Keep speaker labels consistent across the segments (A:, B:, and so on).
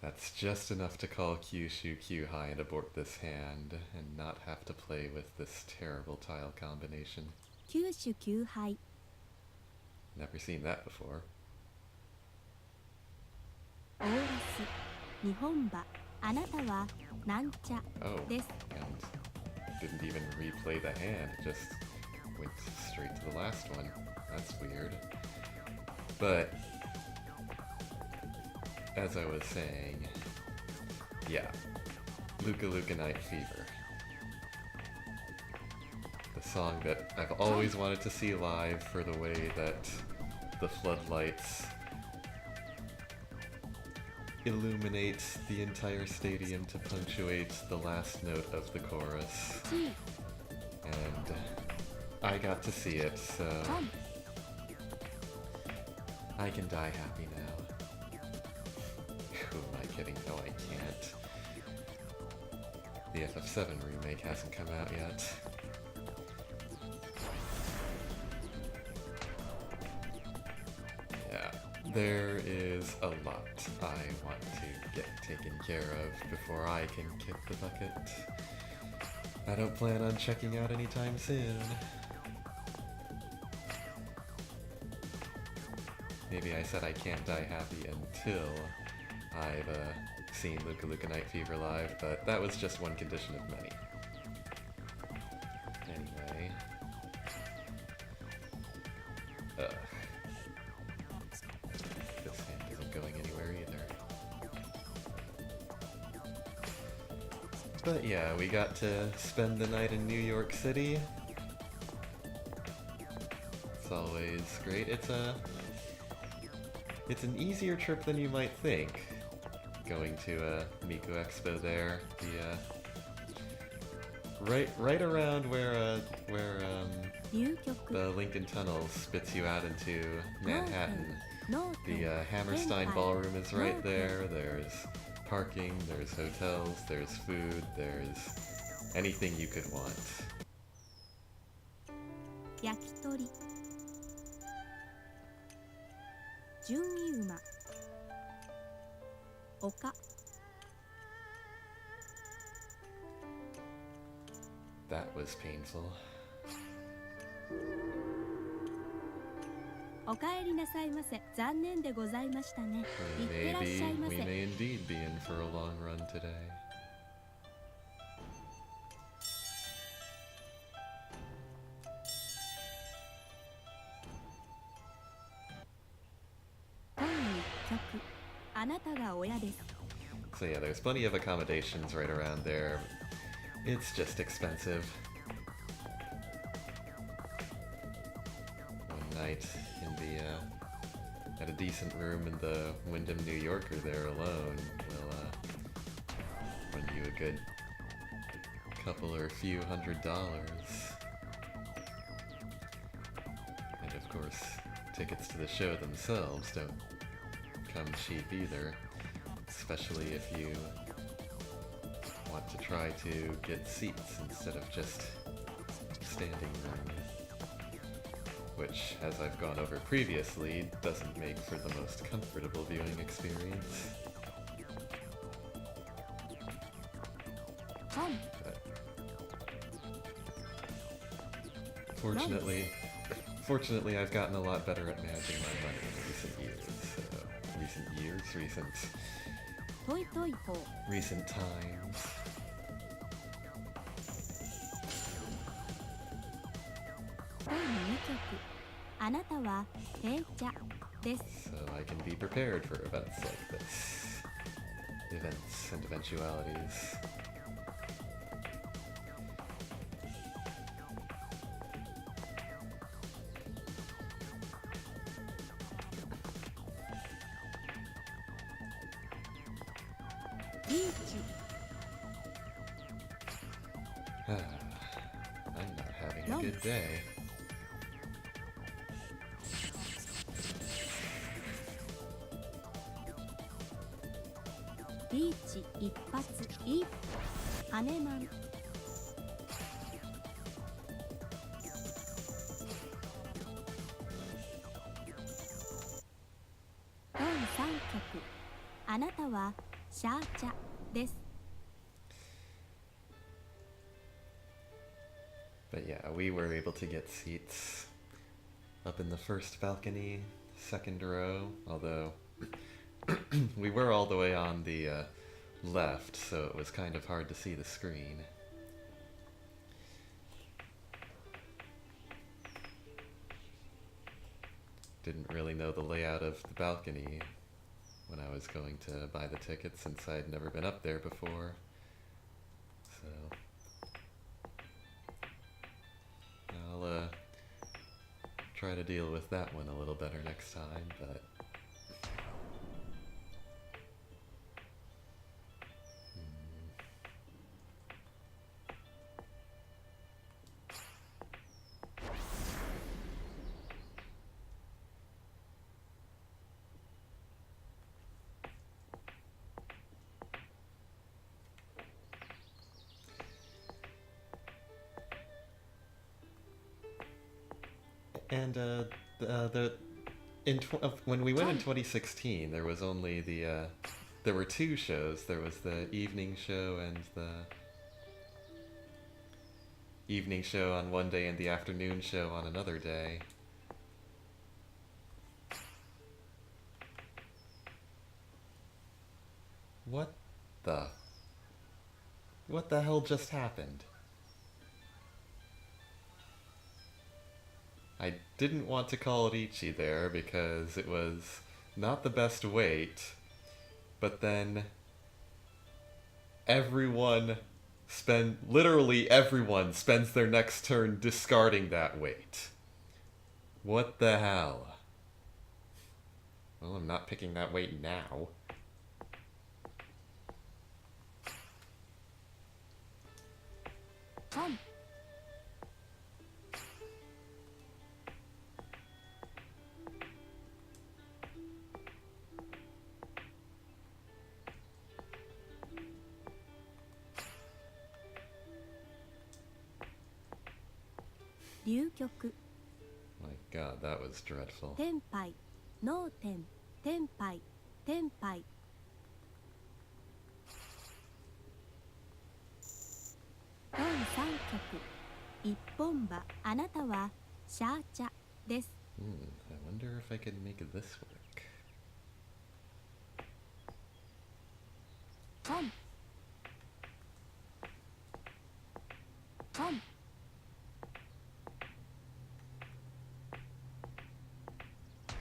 A: That's just enough to call Kyushu Q-High and abort this hand, and not have to play with this terrible tile combination.
B: 九種九杯
A: Never seen that before.
B: オーラス日本馬あなたはなんちゃ
A: Oh,
B: です
A: and didn't even replay the hand, just went straight to the last one. That's weird. But, as I was saying, yeah, Luka Luka Night Fever. The song that I've always wanted to see live for the way that the floodlights illuminate the entire stadium to punctuate the last note of the chorus.
B: 1
A: And I got to see it, so
B: ポン
A: I can die happy now. Who am I kidding? No, I can't. The FF7 remake hasn't come out yet. Yeah, there is a lot I want to get taken care of before I can kick the bucket. I don't plan on checking out anytime soon. Maybe I said I can't die happy until I've seen Luka Luka Night Fever live, but that was just one condition of many. Anyway. Ugh. This hand isn't going anywhere either. But yeah, we got to spend the night in New York City. It's always great. It's an easier trip than you might think, going to Miku Expo there. Right around where
B: 流曲
A: the Lincoln Tunnel spits you out into Manhattan.
B: ノート
A: The Hammerstein Ballroom is right there. There's parking, there's hotels, there's food, there's anything you could want.
B: 焼き鳥純油馬丘
A: That was painful.
B: おかえりなさいませ残念でございましたねいってらっしゃいま
A: We
B: せ
A: may indeed be in for a long run today.
B: 本一曲あなたが親です
A: So yeah, there's plenty of accommodations right around there. It's just expensive. One night in the at a decent room in the Wyndham New Yorker there alone will run you a good couple or few $100s. And of course, tickets to the show themselves don't come cheap either, especially if you want to try to get seats instead of just standing room. Which, as I've gone over previously, doesn't make for the most comfortable viewing experience.
B: ポン
A: But fortunately, I've gotten a lot better at managing my money in recent years. Recent
B: トイトイホー
A: recent times.
B: 本二曲あなたは平茶です
A: So I can be prepared for events like this. Events and eventualities. I'm not having a good day.
B: リーチ一発いい羽マン本三曲あなたはシャーチャです。
A: But yeah, we were able to get seats up in the first balcony, second row, although we were all the way on the left, so it was kind of hard to see the screen. Didn't really know the layout of the balcony when I was going to buy the tickets since I'd never been up there before. So I'll try to deal with that one a little better next time, but and when we went in 2016, there was only there were two shows. There was the evening show and the evening show on one day and the afternoon show on another day. What the hell just happened? I didn't want to call it Ichi there because it was not the best wait, but then literally everyone spends their next turn discarding that wait. What the hell? Well, I'm not picking that wait now.
B: Tom. 流局
A: My god, that was dreadful.
B: 天杯脳天天杯天杯本三曲一本馬あなたはシャーチャです。
A: I wonder if I could make this work.
B: トントン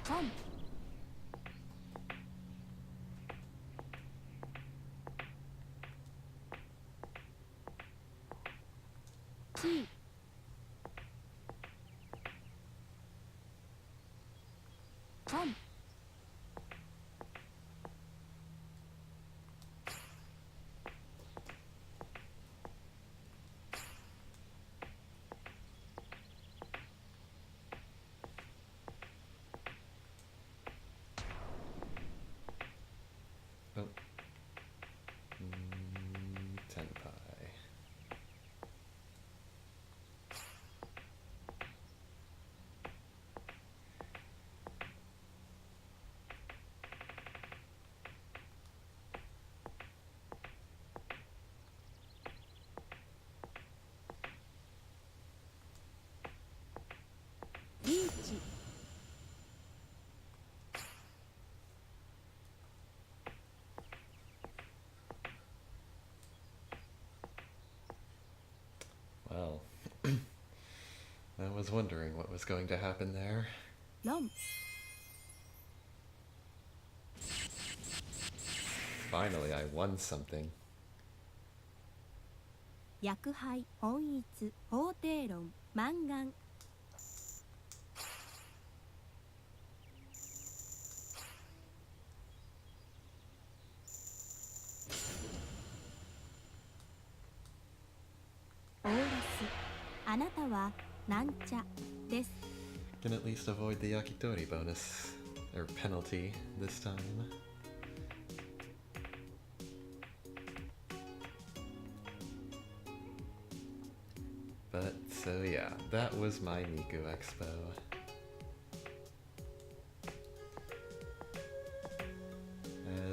B: トンチートン
A: Oh. Tenpai.
B: Ichi.
A: Well, I was wondering what was going to happen there.
B: Rom.
A: Finally, I won something.
B: 薬杯本一法廷論満願オーラスあなたはなんちゃです。
A: Can at least avoid the yakitori bonus, or penalty, this time. But, so yeah, that was my Miku Expo.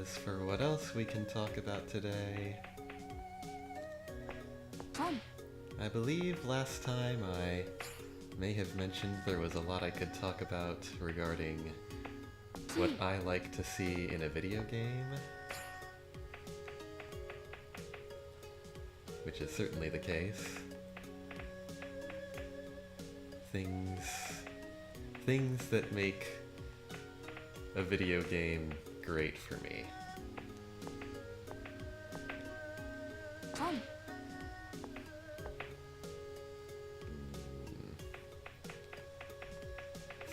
A: as for what else we can talk about today,
B: 本
A: I believe last time I may have mentioned there was a lot I could talk about regarding what I like to see in a video game, which is certainly the case. Things that make a video game great for me.
B: 本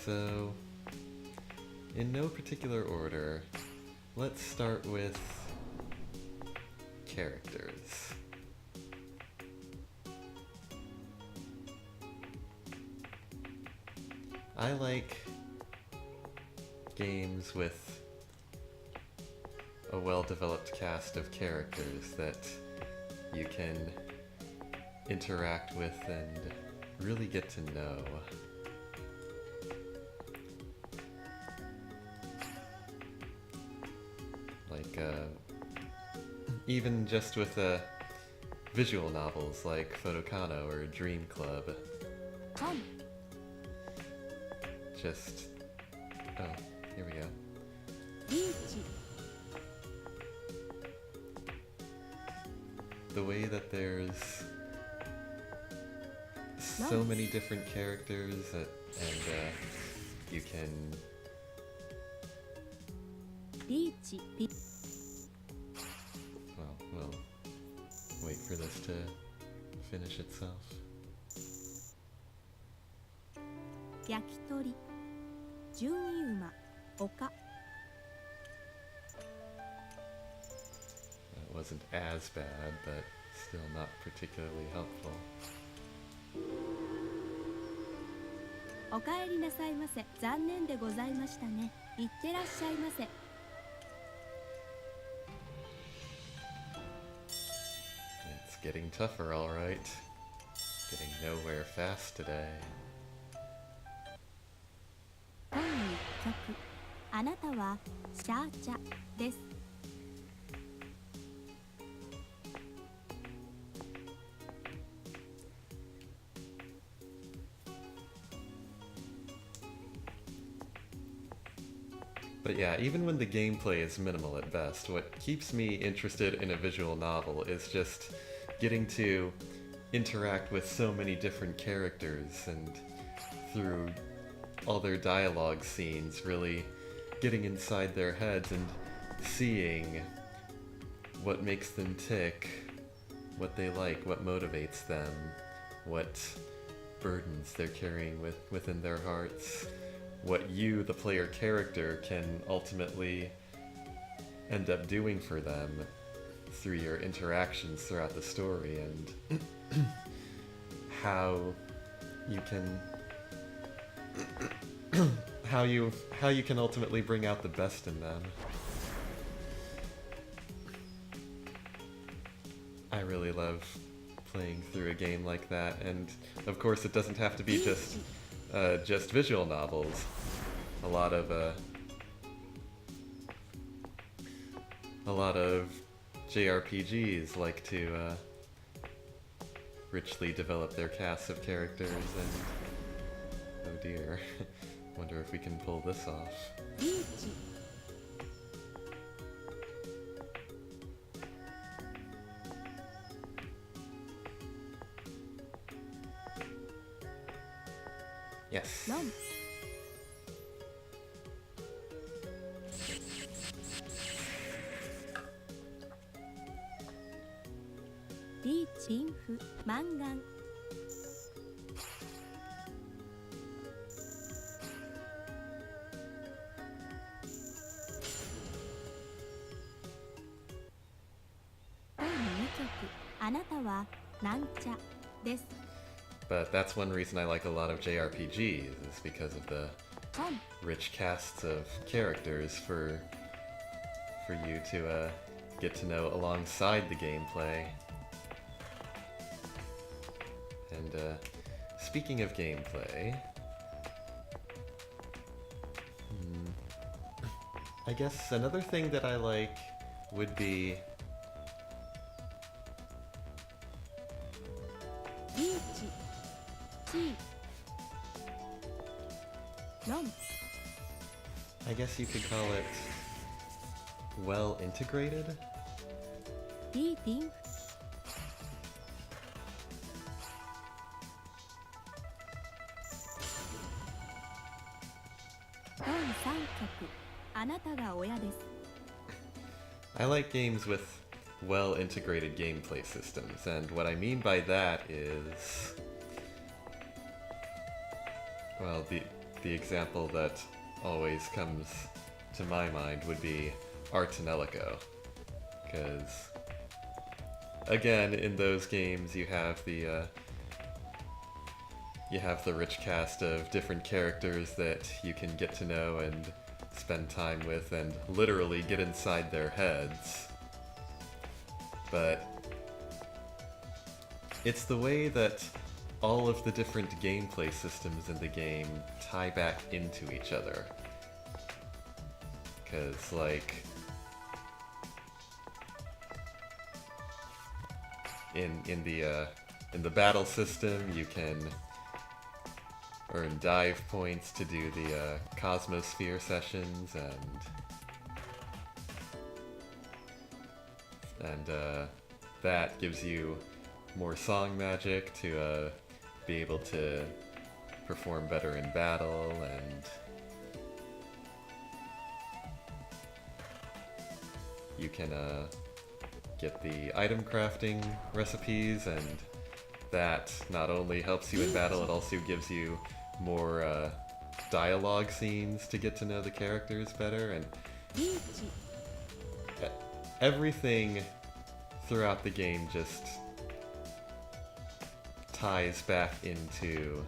A: So, in no particular order, let's start with characters. I like games with a well-developed cast of characters that you can interact with and really get to know. Like, even just with visual novels like Photokano or Dream Club.
B: 本
A: Just... oh, here we go.
B: リーチ
A: The way that there's so many different characters and you can...
B: リーチピ
A: well, we'll wait for this to finish itself.
B: 焼き鳥純油馬丘
A: That wasn't as bad, but still not particularly helpful.
B: おかえりなさいませ残念でございましたねいってらっしゃいませ
A: It's getting tougher, alright. Getting nowhere fast today.
B: 第1曲あなたはシャーチャです
A: But yeah, even when the gameplay is minimal at best, what keeps me interested in a visual novel is just getting to interact with so many different characters and through all their dialogue scenes, really getting inside their heads and seeing what makes them tick, what they like, what motivates them, what burdens they're carrying within their hearts, what you, the player character, can ultimately end up doing for them through your interactions throughout the story, and how you can how you can ultimately bring out the best in them. I really love playing through a game like that, and of course it doesn't have to be just visual novels. A lot of JRPGs like to richly develop their casts of characters, and oh dear, wonder if we can pull this off.
B: リーチ
A: Yes.
B: ロン リーチインフマンガン 第2曲あなたはなんちゃです
A: But that's one reason I like a lot of JRPGs, is because of the
B: 本
A: rich casts of characters for you to get to know alongside the gameplay. And speaking of gameplay, I guess another thing that I like would be
B: リーチ、チー、ロン、
A: I guess you could call it well integrated.
B: リーティング、ロン三脚、あなたが親です。
A: I like games with well integrated gameplay systems, and what I mean by that is, well, the example that always comes to my mind would be Art and Ellico, because again, in those games you have the rich cast of different characters that you can get to know and spend time with and literally get inside their heads. But it's the way that all of the different gameplay systems in the game tie back into each other. 'Cause, like, in the battle system, you can earn dive points to do the Cosmosphere sessions, and that gives you more song magic to be able to perform better in battle, and you can get the item crafting recipes, and that not only helps you in battle, it also gives you more dialogue scenes to get to know the characters better, and
B: リーチ、
A: everything throughout the game just ties back into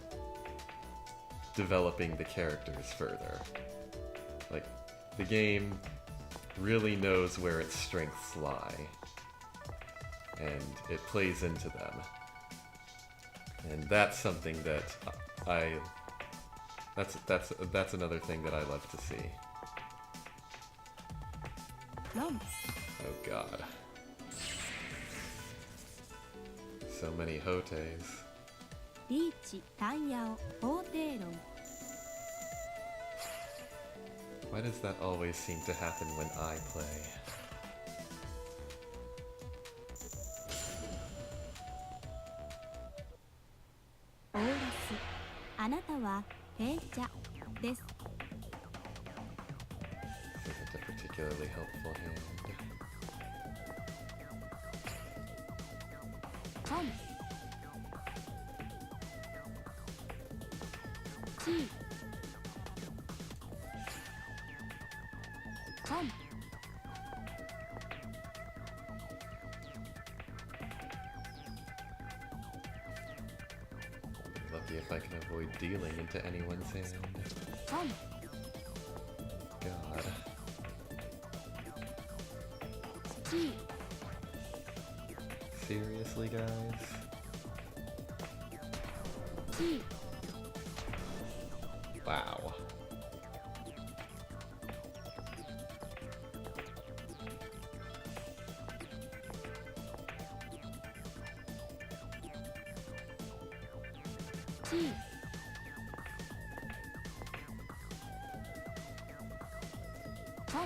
A: developing the characters further. Like, the game really knows where its strengths lie, and it plays into them. And that's something that that's another thing that I love to see.
B: ロン、
A: Oh god. So many Hotes.
B: リーチ、タイヤオ、法廷論、
A: Why does that always seem to happen when I play?
B: オーラス、あなたは平茶です。
A: Isn't a particularly helpful hand.
B: トン、チー、トン、
A: Lucky if I can avoid dealing into anyone's hand.
B: トン、
A: God.
B: チー、
A: Seriously, guys?
B: チー、
A: Wow.
B: チー、 トン、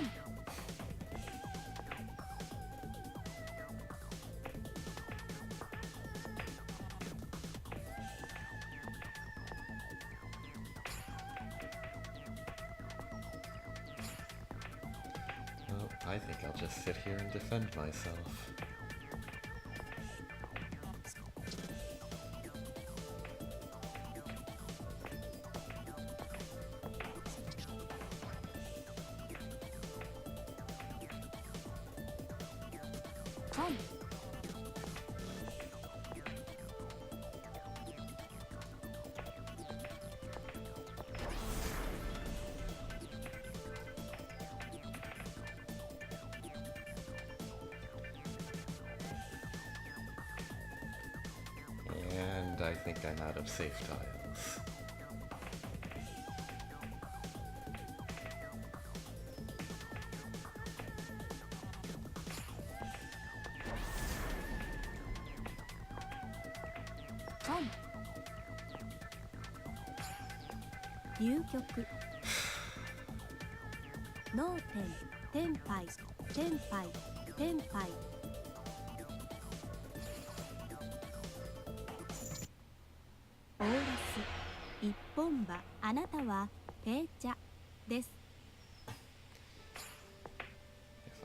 A: Well, I think I'll just sit here and defend myself.
B: Tom.
A: And I think I'm out of safe tiles.
B: 流局脳天天杯天杯天杯オーラス一本馬あなたはペーチャです。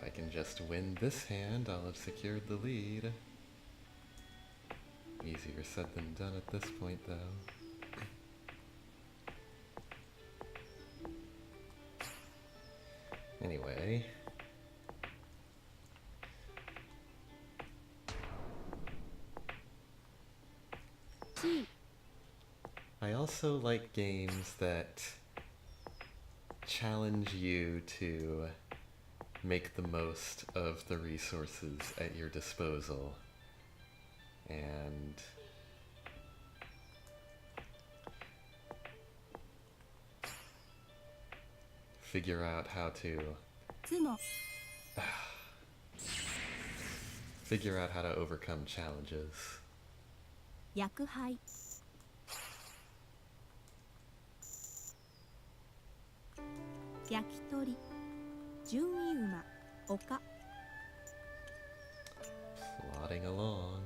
A: If I can just win this hand, I'll have secured the lead. Easier said than done at this point, though. Anyway. I also like games that challenge you to make the most of the resources at your disposal and figure out how to overcome challenges.
B: 薬杯焼き鳥順位馬丘
A: Plodding along.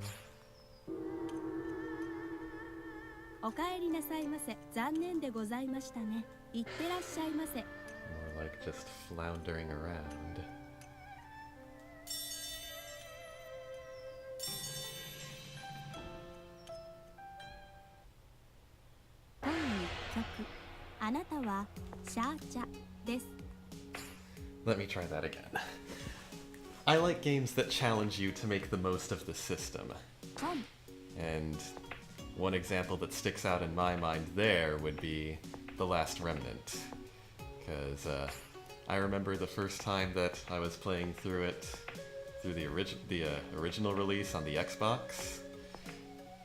B: おかえりなさいませ。残念でございましたね。いってらっしゃいませ。
A: More like just floundering around.
B: 第1曲あなたはシャーチャです。
A: Let me try that again. I like games that challenge you to make the most of the system. And one example that sticks out in my mind there would be The Last Remnant. Because I remember the first time that I was playing through it, through the original release on the Xbox,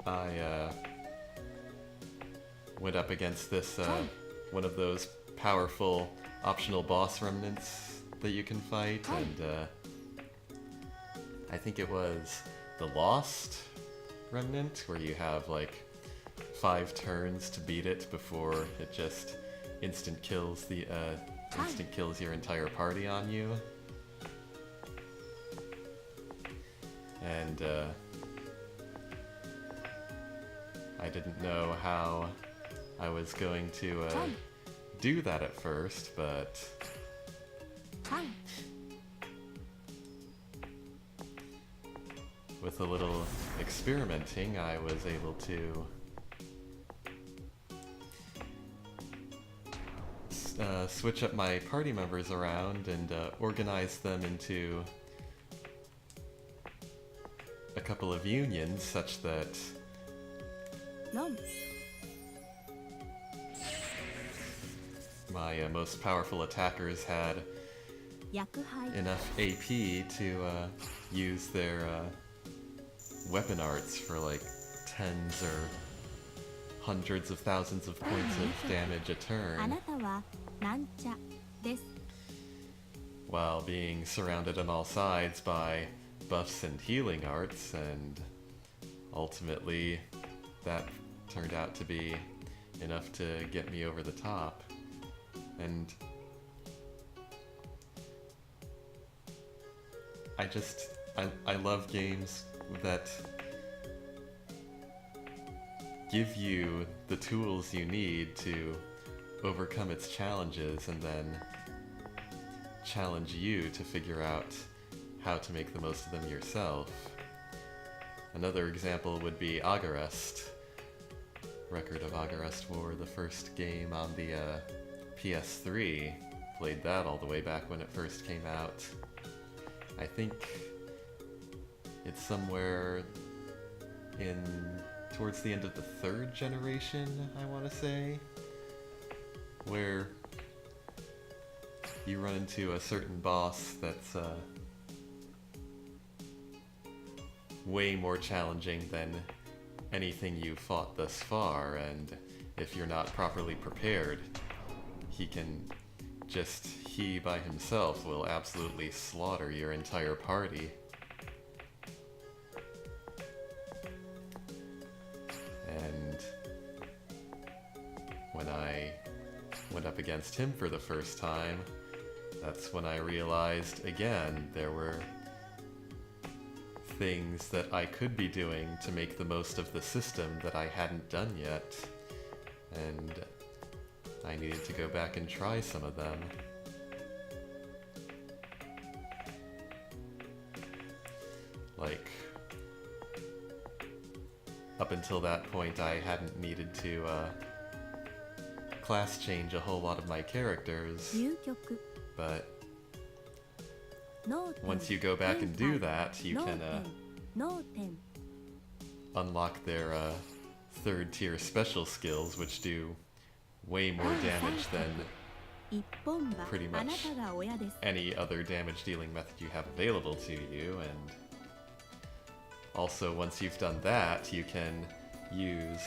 A: I went up against this, one of those powerful optional boss remnants that you can fight, and I think it was the Lost Remnant, where you have like 5 turns to beat it before it just instant kills your entire party on you. And I didn't know how I was going to do that at first, but with a little experimenting, I was able to switch up my party members around and organize them into a couple of unions such that my most powerful attackers had enough AP to use their weapon arts for like tens or hundreds of thousands of points of damage a turn, while being surrounded on all sides by buffs and healing arts, and ultimately that turned out to be enough to get me over the top. And I love games that give you the tools you need to overcome its challenges and then challenge you to figure out how to make the most of them yourself. Another example would be Agarest, Record of Agarest War, the first game on the PS3. Played that all the way back when it first came out. I think it's somewhere towards the end of the 3rd generation, I want to say, where you run into a certain boss that's way more challenging than anything you've fought thus far, and if you're not properly prepared, he by himself will absolutely slaughter your entire party. And when I went up against him for the first time, that's when I realized, again, there were things that I could be doing to make the most of the system that I hadn't done yet, and I needed to go back and try some of them. Like, up until that point I hadn't needed to class change a whole lot of my characters,
B: 入局
A: but
B: 脳天
A: once you go back and do that, you
B: 脳
A: can
B: 天脳天
A: unlock their third tier special skills, which do way more damage than
B: 一本歯
A: pretty
B: あな
A: much
B: たが親です
A: any other damage dealing method you have available to you. And also, once you've done that, you can use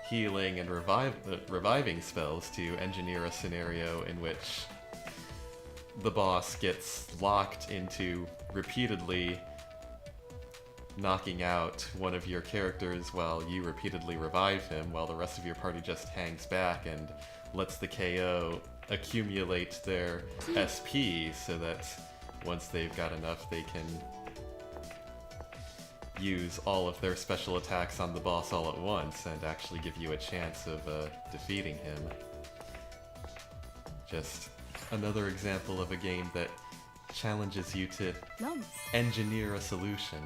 A: healing and reviving spells to engineer a scenario in which the boss gets locked into repeatedly knocking out one of your characters while you repeatedly revive him, while the rest of your party just hangs back and lets the KO accumulate their SP so that once they've got enough, they can use all of their special attacks on the boss all at once and actually give you a chance of defeating him. Just another example of a game that challenges you to
B: 論
A: engineer a solution.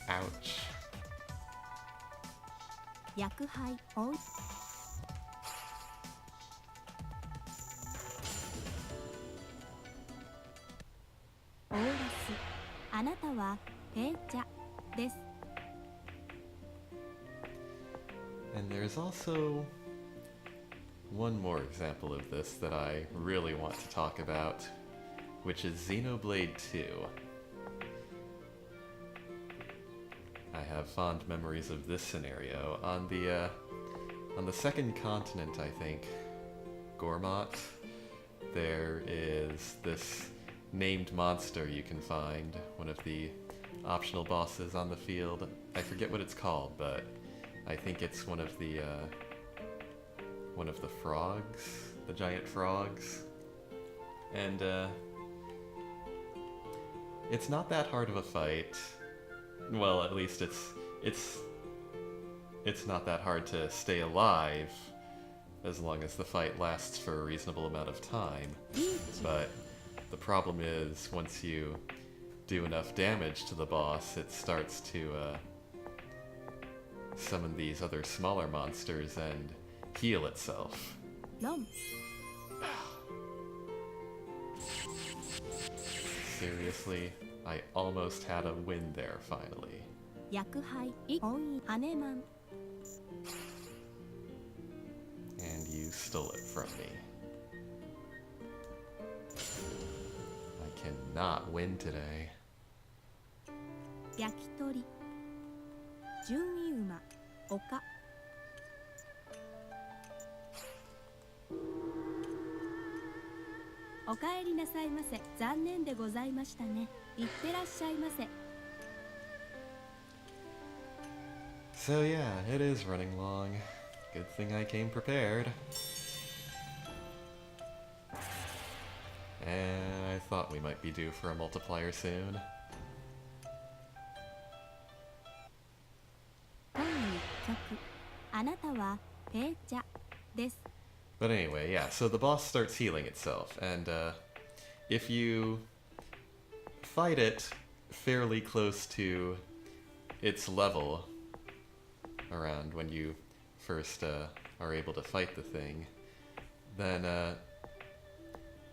A: Ouch.
B: 薬杯追いオーラスあなたはペーチャです
A: And there's also one more example of this that I really want to talk about, which is Xenoblade 2. I have fond memories of this scenario. On the second continent, I think, Gormott, there is this named monster you can find, one of the optional bosses on the field. I forget what it's called, but I think it's one of the frogs, the giant frogs. And it's not that hard of a fight. Well, at least it's not that hard to stay alive as long as the fight lasts for a reasonable amount of time. But the problem is, once you do enough damage to the boss, it starts to summon these other smaller monsters and heal itself.
B: 論
A: Seriously, I almost had a win there finally.
B: 薬杯追い羽マン
A: And you stole it from me. I cannot win today.
B: 焼き鳥純衣馬丘おかえりなさいませ残念でございましたねいってらっしゃいませ
A: So yeah, it is running long. Good thing I came prepared. And I thought we might be due for a multiplier soon.
B: 第1曲あなたはペーチャです
A: But anyway, yeah, so the boss starts healing itself, and if you fight it fairly close to its level, around when you first are able to fight the thing, then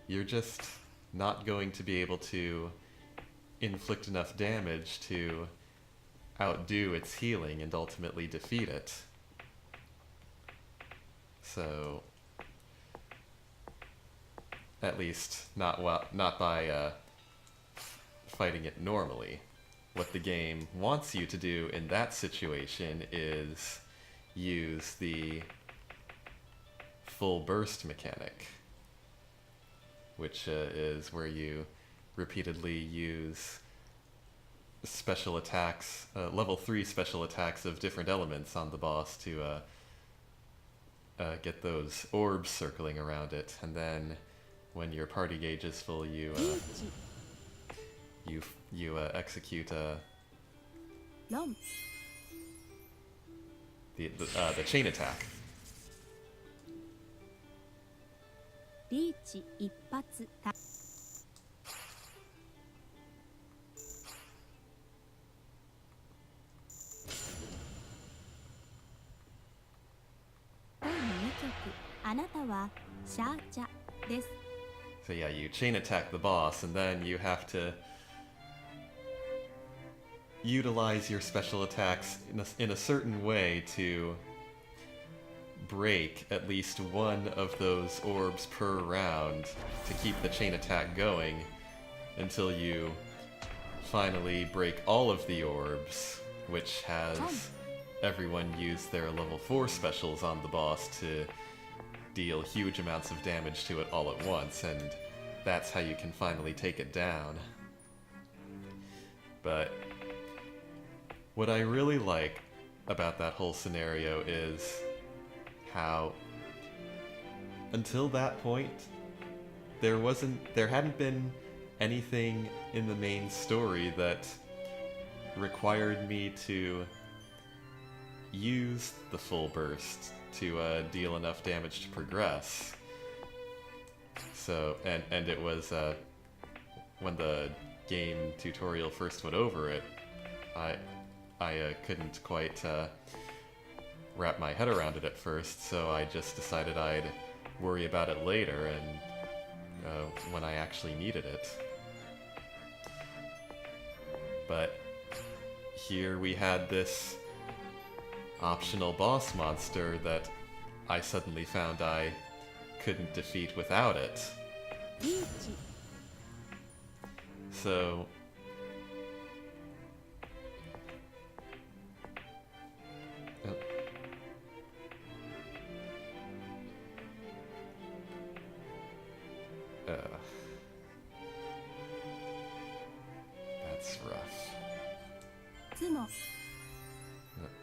A: you're just not going to be able to inflict enough damage to outdo its healing and ultimately defeat it. So, at least not by fighting it normally. What the game wants you to do in that situation is use the full burst mechanic, which is where you repeatedly use special attacks, level 3 special attacks of different elements on the boss to get those orbs circling around it, and then when your party gauge is full, you
B: リーチ
A: execute
B: ロン
A: the chain attack.
B: リーチ一発タ第2局あなたはシャーチャです
A: So yeah, you chain attack the boss, and then you have to utilize your special attacks in a certain way to break at least one of those orbs per round to keep the chain attack going until you finally break all of the orbs, which has everyone use their level 4 specials on the boss to deal huge amounts of damage to it all at once, and that's how you can finally take it down. But what I really like about that whole scenario is how until that point there hadn't been anything in the main story that required me to use the full burst to deal enough damage to progress. So, and it was when the game tutorial first went over it, I couldn't quite wrap my head around it at first, so I just decided I'd worry about it later and when I actually needed it. But here we had this optional boss monster that I suddenly found I couldn't defeat without it.
B: リーチ
A: So that's rough.
B: ツモ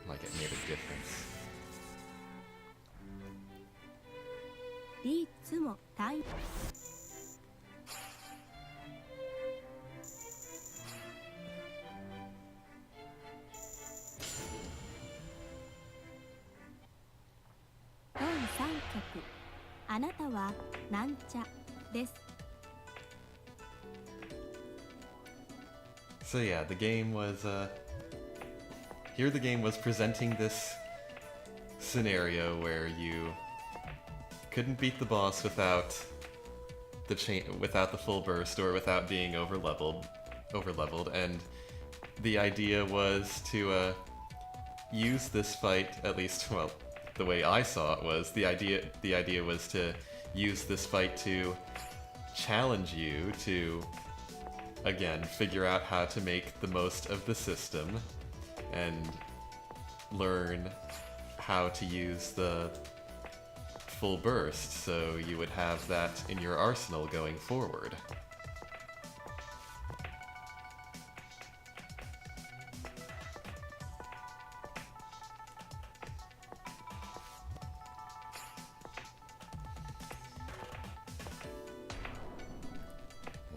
A: Like it made a difference.
B: リーツモタイ第3局あなたはなんちゃです
A: So yeah, the game was here the game was presenting this scenario where you couldn't beat the boss without the full burst or without being overleveled, and the idea was to use this fight, at least, well, the way I saw it was the idea was to use this fight to challenge you to again figure out how to make the most of the system and learn how to use the full burst so you would have that in your arsenal going forward.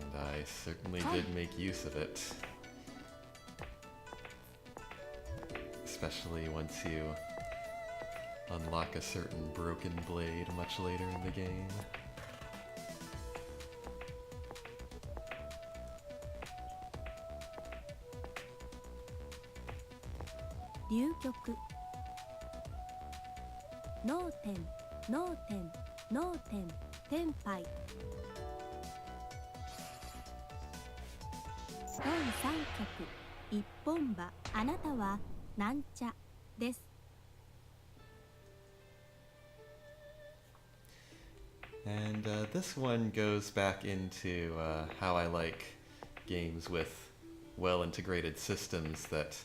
A: And I certainly did make use of it. Especially once you unlock a certain broken blade much later in the game.
B: 流局脳天脳天脳天天杯第3局一本馬あなたはなんちゃです
A: And this one goes back into how I like games with well-integrated systems that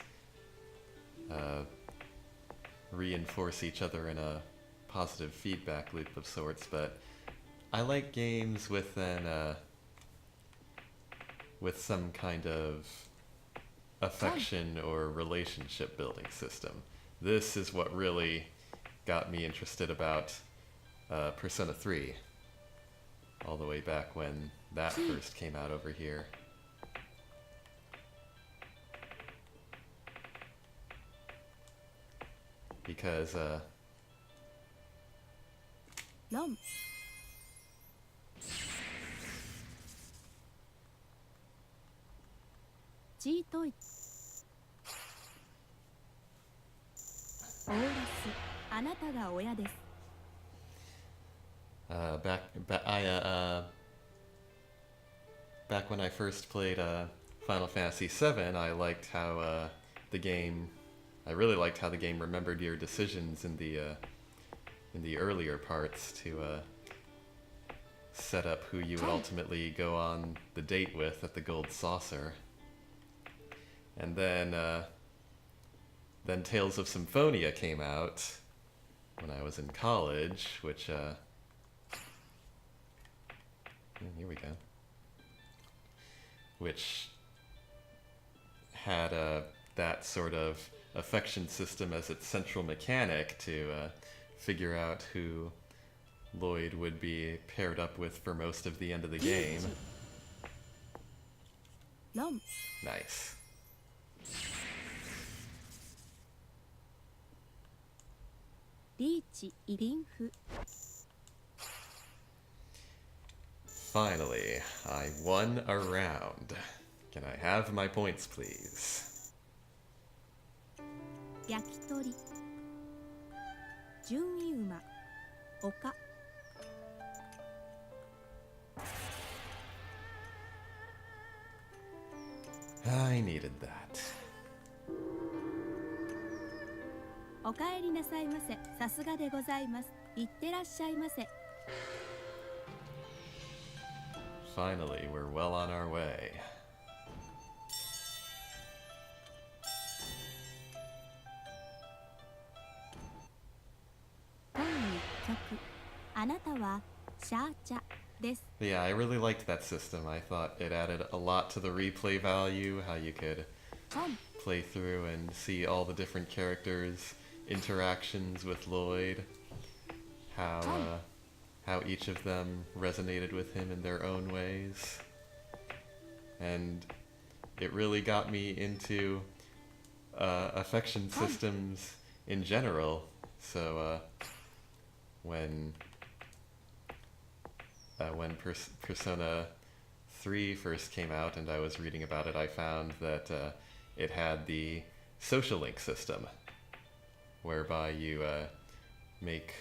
A: reinforce each other in a positive feedback loop of sorts, but I like games with some kind of affection or relationship building system. This is what really got me interested about Persona 3. All the way back when that first came out over here. Because,
B: 論 チートイオーラスあなたが親です
A: back when I first played Final Fantasy VII, I liked how the game. I really liked how the game remembered your decisions in the earlier parts to set up who you would ultimately go on the date with at the Gold Saucer. And then Tales of Symphonia came out when I was in college, which here we go. Which had that sort of affection system as its central mechanic to figure out who Lloyd would be paired up with for most of the end of the game.
B: 論
A: Nice.
B: リーチイリンフ
A: Finally, I won a round. Can I have my points, please?
B: 焼き鳥純衣馬丘
A: I needed that.
B: おかえりなさいませさすがでございますいってらっしゃいませ
A: Finally, we're well on our way.
B: 本一曲あなたはシャーチャです
A: Yeah, I really liked that system. I thought it added a lot to the replay value, how you could
B: 本
A: play through and see all the different characters' interactions with Lloyd, how each of them resonated with him in their own ways. And it really got me into affection systems in general. So when Persona 3 first came out and I was reading about it, I found that it had the social link system, whereby you make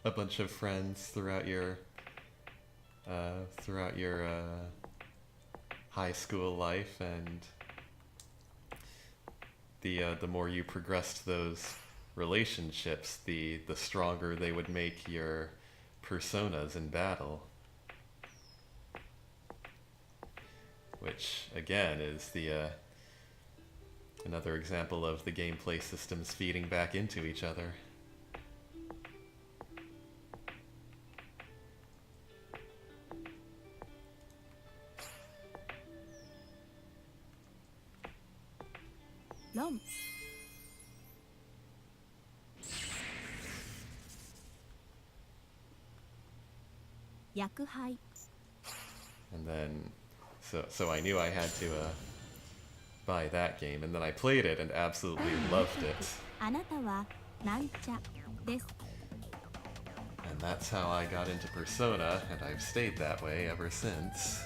A: a bunch of friends throughout your high school life, and the more you progressed those relationships, the stronger they would make your personas in battle. Which again is another example of the gameplay systems feeding back into each other.
B: Rom. Yakuhai.
A: And then, so I knew I had to buy that game, and then I played it and absolutely loved it.
B: あなたはなんちゃです。
A: And that's how I got into Persona, and I've stayed that way ever since.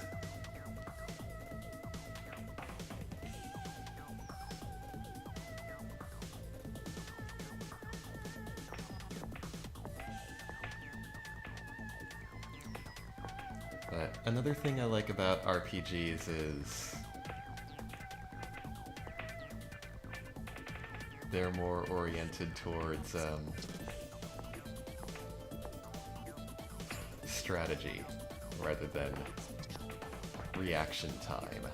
A: But another thing I like about RPGs is they're more oriented towards strategy rather than reaction time.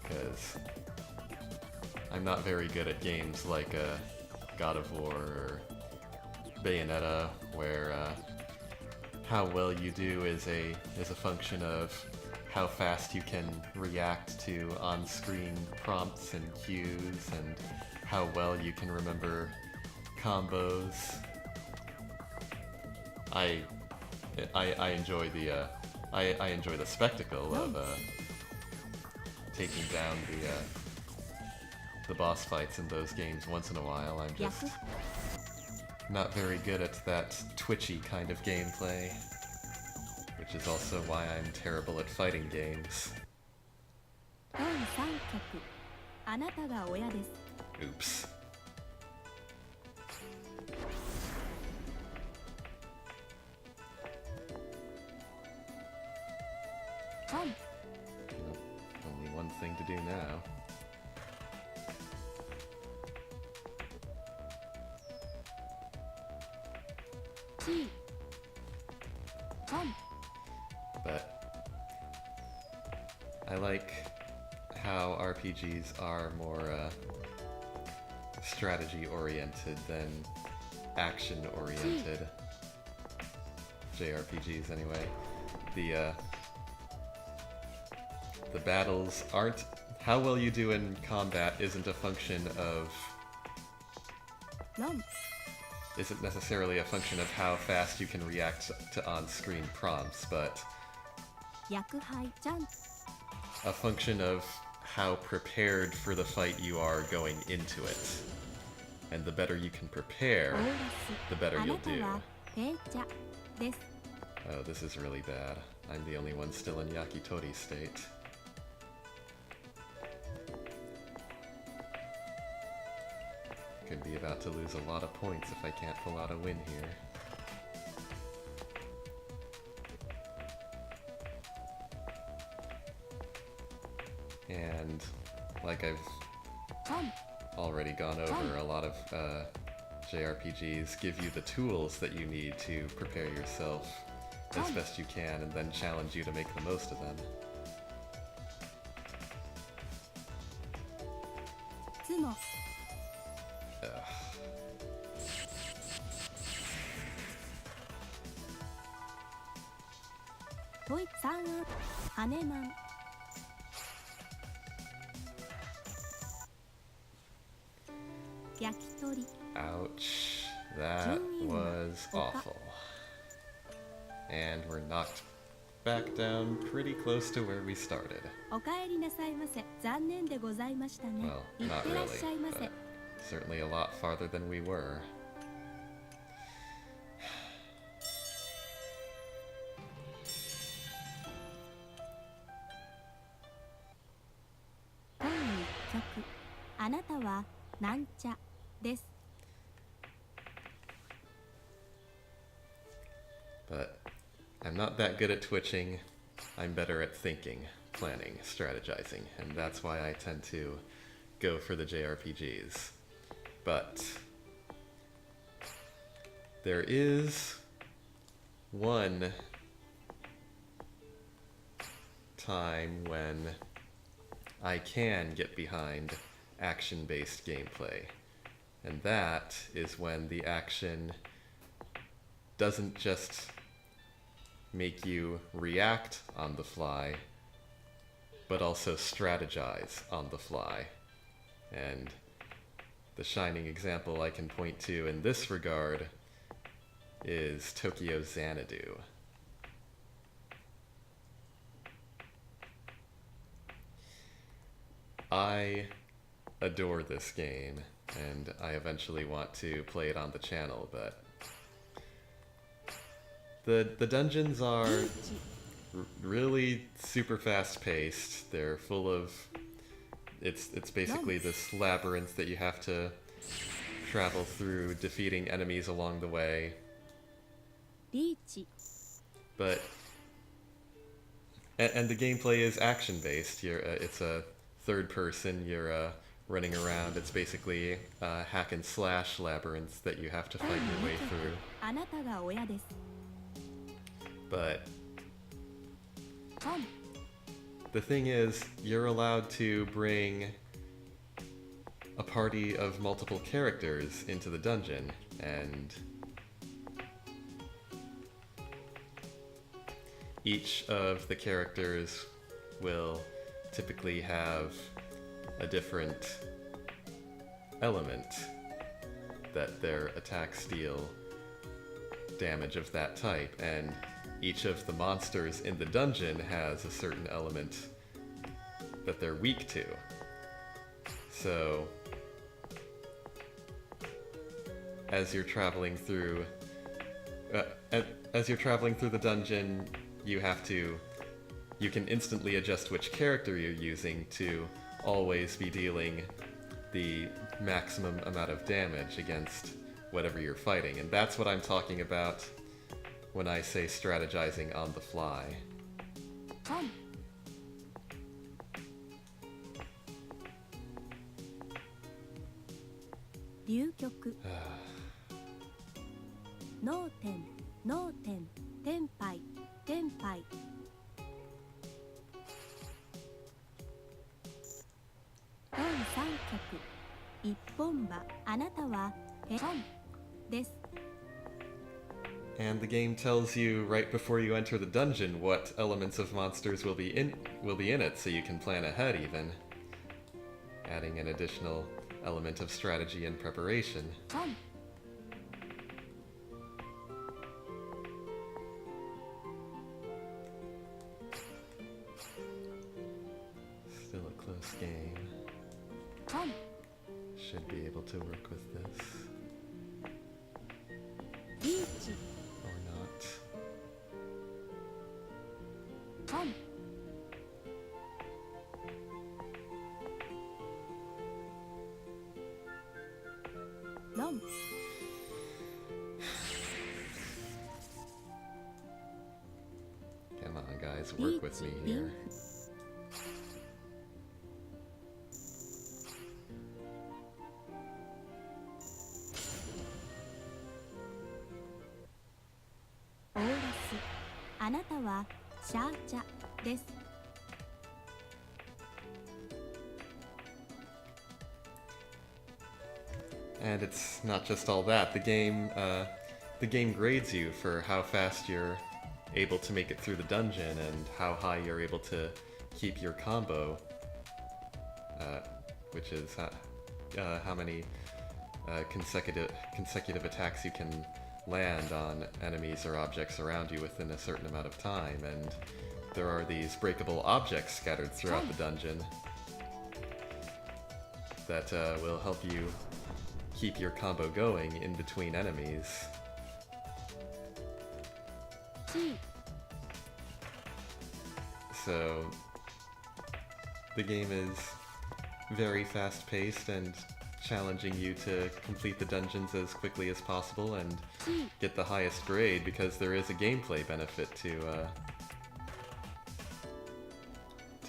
A: Because I'm not very good at games like God of War or Bayonetta, where how well you do is a function of how fast you can react to on-screen prompts and cues, and how well you can remember combos. I I enjoy the I enjoy the spectacle of taking down the boss fights in those games once in a while. I'm just not very good at that twitchy kind of gameplay, which is also why I'm terrible at fighting games.
B: 第3局あなたが親です
A: Oops.
B: Come.
A: Nope. Only one thing to do now.
B: G. Come.
A: But I like how RPGs are more strategy oriented than action oriented. JRPGs anyway. The battles aren't... How well you do in combat isn't a function of...
B: Run.
A: Isn't necessarily a function of how fast you can react to on-screen prompts, but
B: 薬杯 Jump.
A: a function of how prepared for the fight you are going into it. And the better you can prepare,
B: コーラス
A: the better
B: あな
A: you'll
B: た
A: do.
B: は紅茶です
A: Oh, this is really bad. I'm the only one still in Yakitori state. Could be about to lose a lot of points if I can't pull out a win here. And like I've
B: Come.
A: already gone over, a lot of JRPGs give you the tools that you need to prepare yourself as best you can and then challenge you to make the most of them.
B: つも
A: Ugh.
B: トイさんハネマン 焼き鳥
A: Ouch. That was awful. And we're knocked back down pretty close to where we started.
B: おかえりなさいませ残念でございましたね
A: Well,
B: いっ
A: not
B: てらっ
A: really,
B: しゃいませ
A: but certainly a lot farther than we were.
B: 「第1曲あなたはなんちゃです」
A: But I'm not that good at twitching. I'm better at thinking, planning, strategizing, and that's why I tend to go for the JRPGs. But there is one time when I can get behind action-based gameplay, and that is when the action doesn't just make you react on the fly, but also strategize on the fly. And the shining example I can point to in this regard is Tokyo Xanadu. I adore this game, and I eventually want to play it on the channel, but the dungeons are really super fast paced. They're full of it's basically this labyrinth that you have to travel through, defeating enemies along the way.
B: リーチ
A: But and the gameplay is action based. It's a third person. You're running around. It's basically hack and slash labyrinths that you have to
B: 第
A: fight your
B: 2
A: way
B: 曲
A: through.
B: あなたが親です
A: But
B: Come.
A: the thing is, you're allowed to bring a party of multiple characters into the dungeon, and each of the characters will typically have a different element that their attacks deal damage of that type, and each of the monsters in the dungeon has a certain element that they're weak to. So, as you're traveling through the dungeon, you can instantly adjust which character you're using to always be dealing the maximum amount of damage against whatever you're fighting. And that's what I'm talking about when I say strategizing on the fly.
B: 流局脳天脳天天杯天杯本三脚一本馬あなたはヘロンです
A: And the game tells you right before you enter the dungeon what elements of monsters will be in it, so you can plan ahead even, adding an additional element of strategy and preparation. Still a close game. Should be able to work with this. Or not.
B: Long.
A: Come on, guys, work with me here.
B: Oras. あなたはシャーチャです。
A: And it's not just all that. The game grades you for how fast you're able to make it through the dungeon and how high you're able to keep your combo, which is how many consecutive attacks you can land on enemies or objects around you within a certain amount of time. And there are these breakable objects scattered throughout the dungeon that will help you keep your combo going in between enemies. So the game is very fast-paced and challenging you to complete the dungeons as quickly as possible and get the highest grade, because there is a gameplay benefit to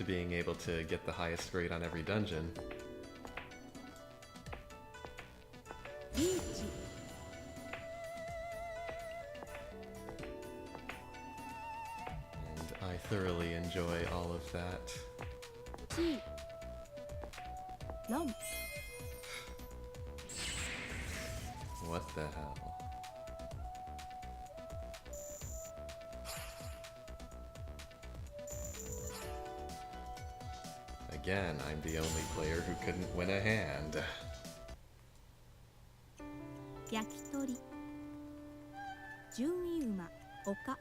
A: being able to get the highest grade on every dungeon. And I thoroughly enjoy all of that. What the hell? Again, I'm the only player who couldn't win a hand.
B: 焼き鳥順位馬丘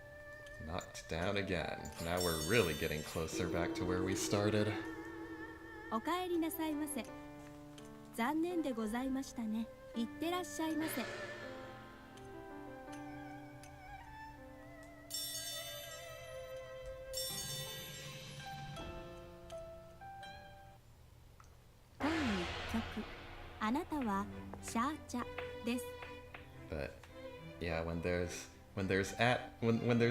A: Knocked down again. Now we're really getting closer back to where we started.
B: おかえりなさいませ残念でございましたねいってらっしゃいませ本一曲あなたはシャーチャです
A: But yeah, when there's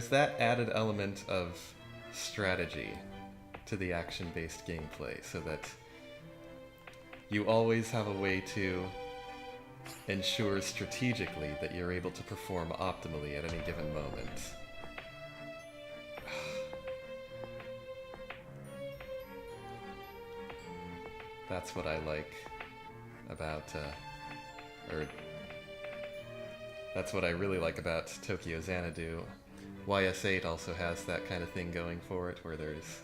A: that added element of strategy to the action-based gameplay, so that you always have a way to ensure strategically that you're able to perform optimally at any given moment. That's what I like about, that's what I really like about Tokyo Xanadu. YS8 also has that kind of thing going for it, where there's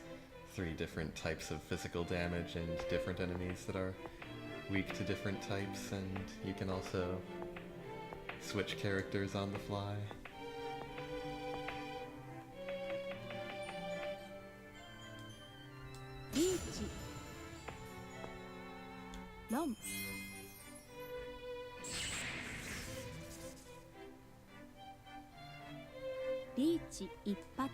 A: 3 different types of physical damage and different enemies that are weak to different types, and you can also switch characters on the fly.
B: 論リーチ一発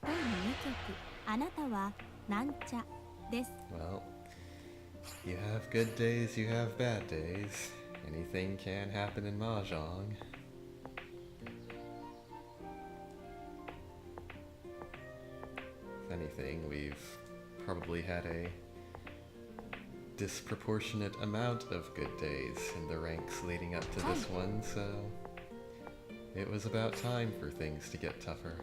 B: 第2局あなたはなんちゃです。
A: Well, you have good days, you have bad days. Anything can happen in Mahjong. If anything, we've probably had a disproportionate amount of good days in the ranks leading up to this one, so it was about time for things to get tougher.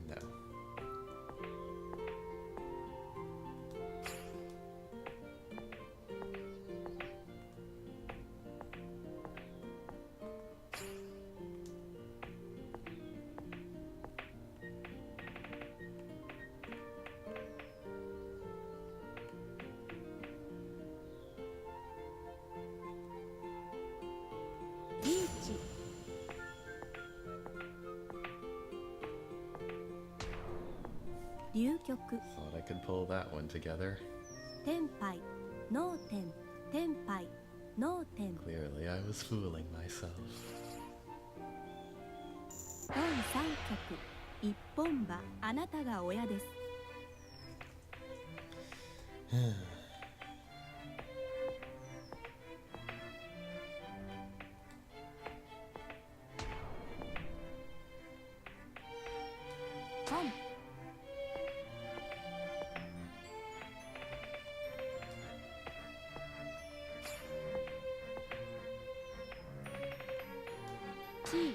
A: No.
B: リーチ流局
A: Thought I could pull that one together.
B: 天杯脳天天杯脳天
A: Clearly, I was fooling myself.
B: 第3局一本馬あなたが親です。ポンチー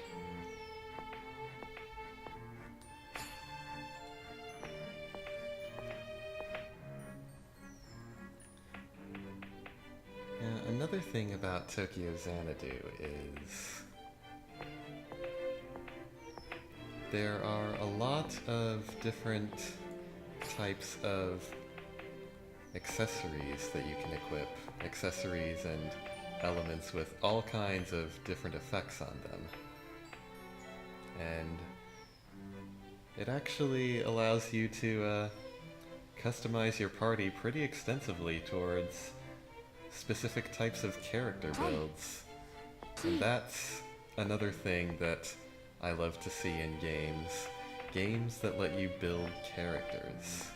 A: Yeah, another thing about Tokyo Xanadu is there are a lot of different types of accessories that you can equip. Accessories and elements with all kinds of different effects on them. And it actually allows you to customize your party pretty extensively towards specific types of character builds. And that's another thing that I love to see in games. Games that let you build characters.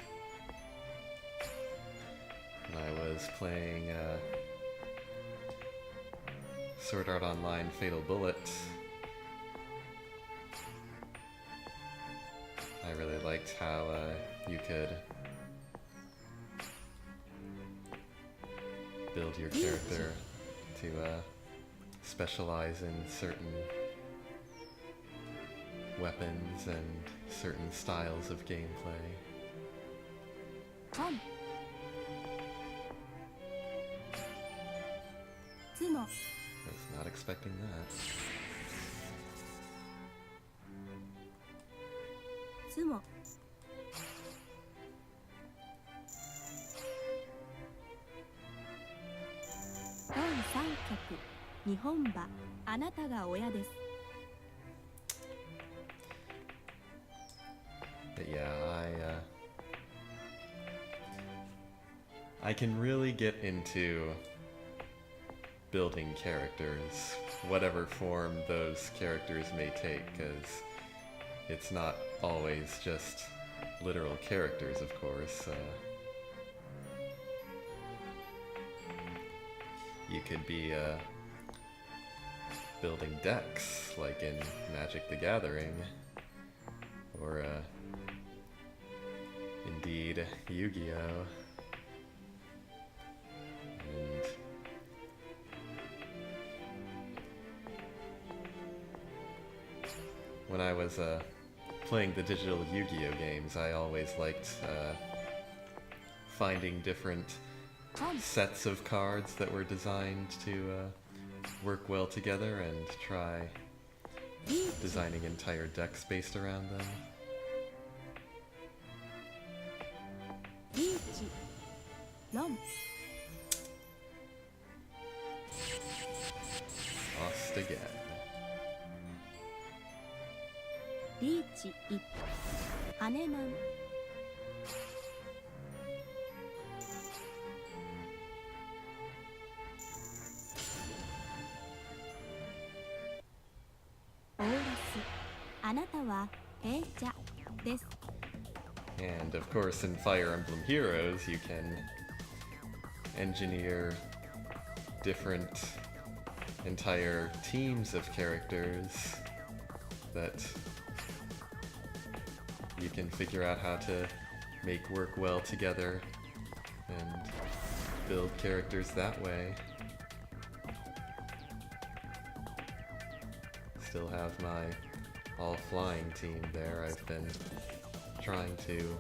A: When I was playing Sword Art Online Fatal Bullet, I really liked how you could build your character to specialize in certain weapons and certain styles of gameplay.
B: ポンツモ
A: I was not expecting that.
B: ツモ第3局日本馬あなたが親です。
A: But yeah, I can really get into building characters, whatever form those characters may take, because it's not always just literal characters, of course. You could be building decks, like in Magic the Gathering, or indeed Yu-Gi-Oh! And when I was playing the digital Yu-Gi-Oh! Games, I always liked finding different sets of cards that were designed to work well together and try designing entire decks based around them.
B: リーチロン
A: Lost again.
B: リーチ1ハネマンオーラスあなたは平茶です
A: And of course, in Fire Emblem Heroes, you can engineer different entire teams of characters that you can figure out how to make work well together and build characters that way. Still have my all-flying team there. I've been trying to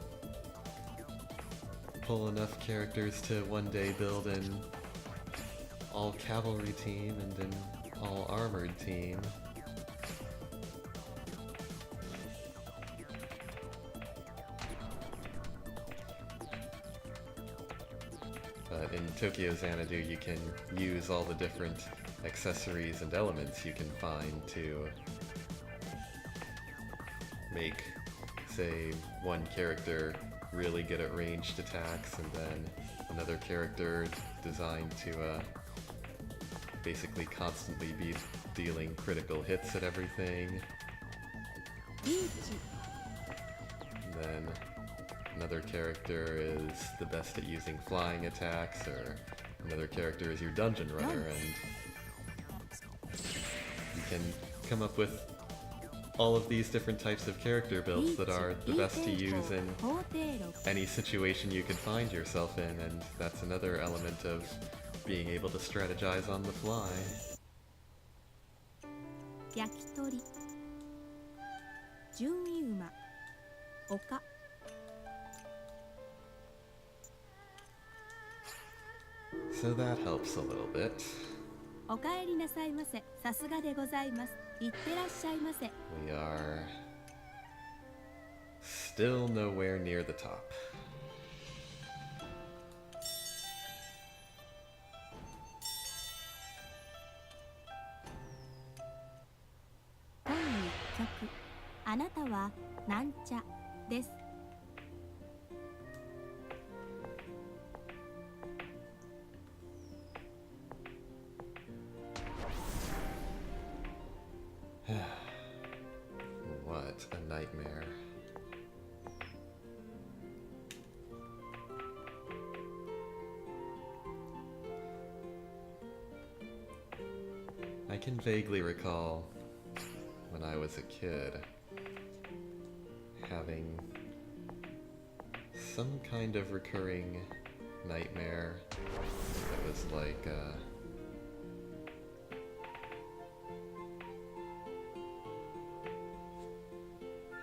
A: pull enough characters to one day build an all-cavalry team and an all-armored team. But in Tokyo Xanadu, you can use all the different accessories and elements you can find to make, say, one character really good at ranged attacks, and then another character designed to basically constantly be dealing critical hits at everything.
B: リーチ
A: And then another character is the best at using flying attacks, or another character is your dungeon runner, and you can come up with all of these different types of character builds that are the best to use in
B: 法廷録
A: any situation you could find yourself in, and that's another element of being able to strategize on the fly.
B: 焼き鳥純衣馬丘
A: So that helps a little bit.
B: おかえりなさいませさすがでございますいってらっしゃいませ
A: We are still nowhere near the top.
B: 本一曲あなたはなんちゃです
A: What a nightmare. I can vaguely recall when I was a kid having some kind of recurring nightmare that was like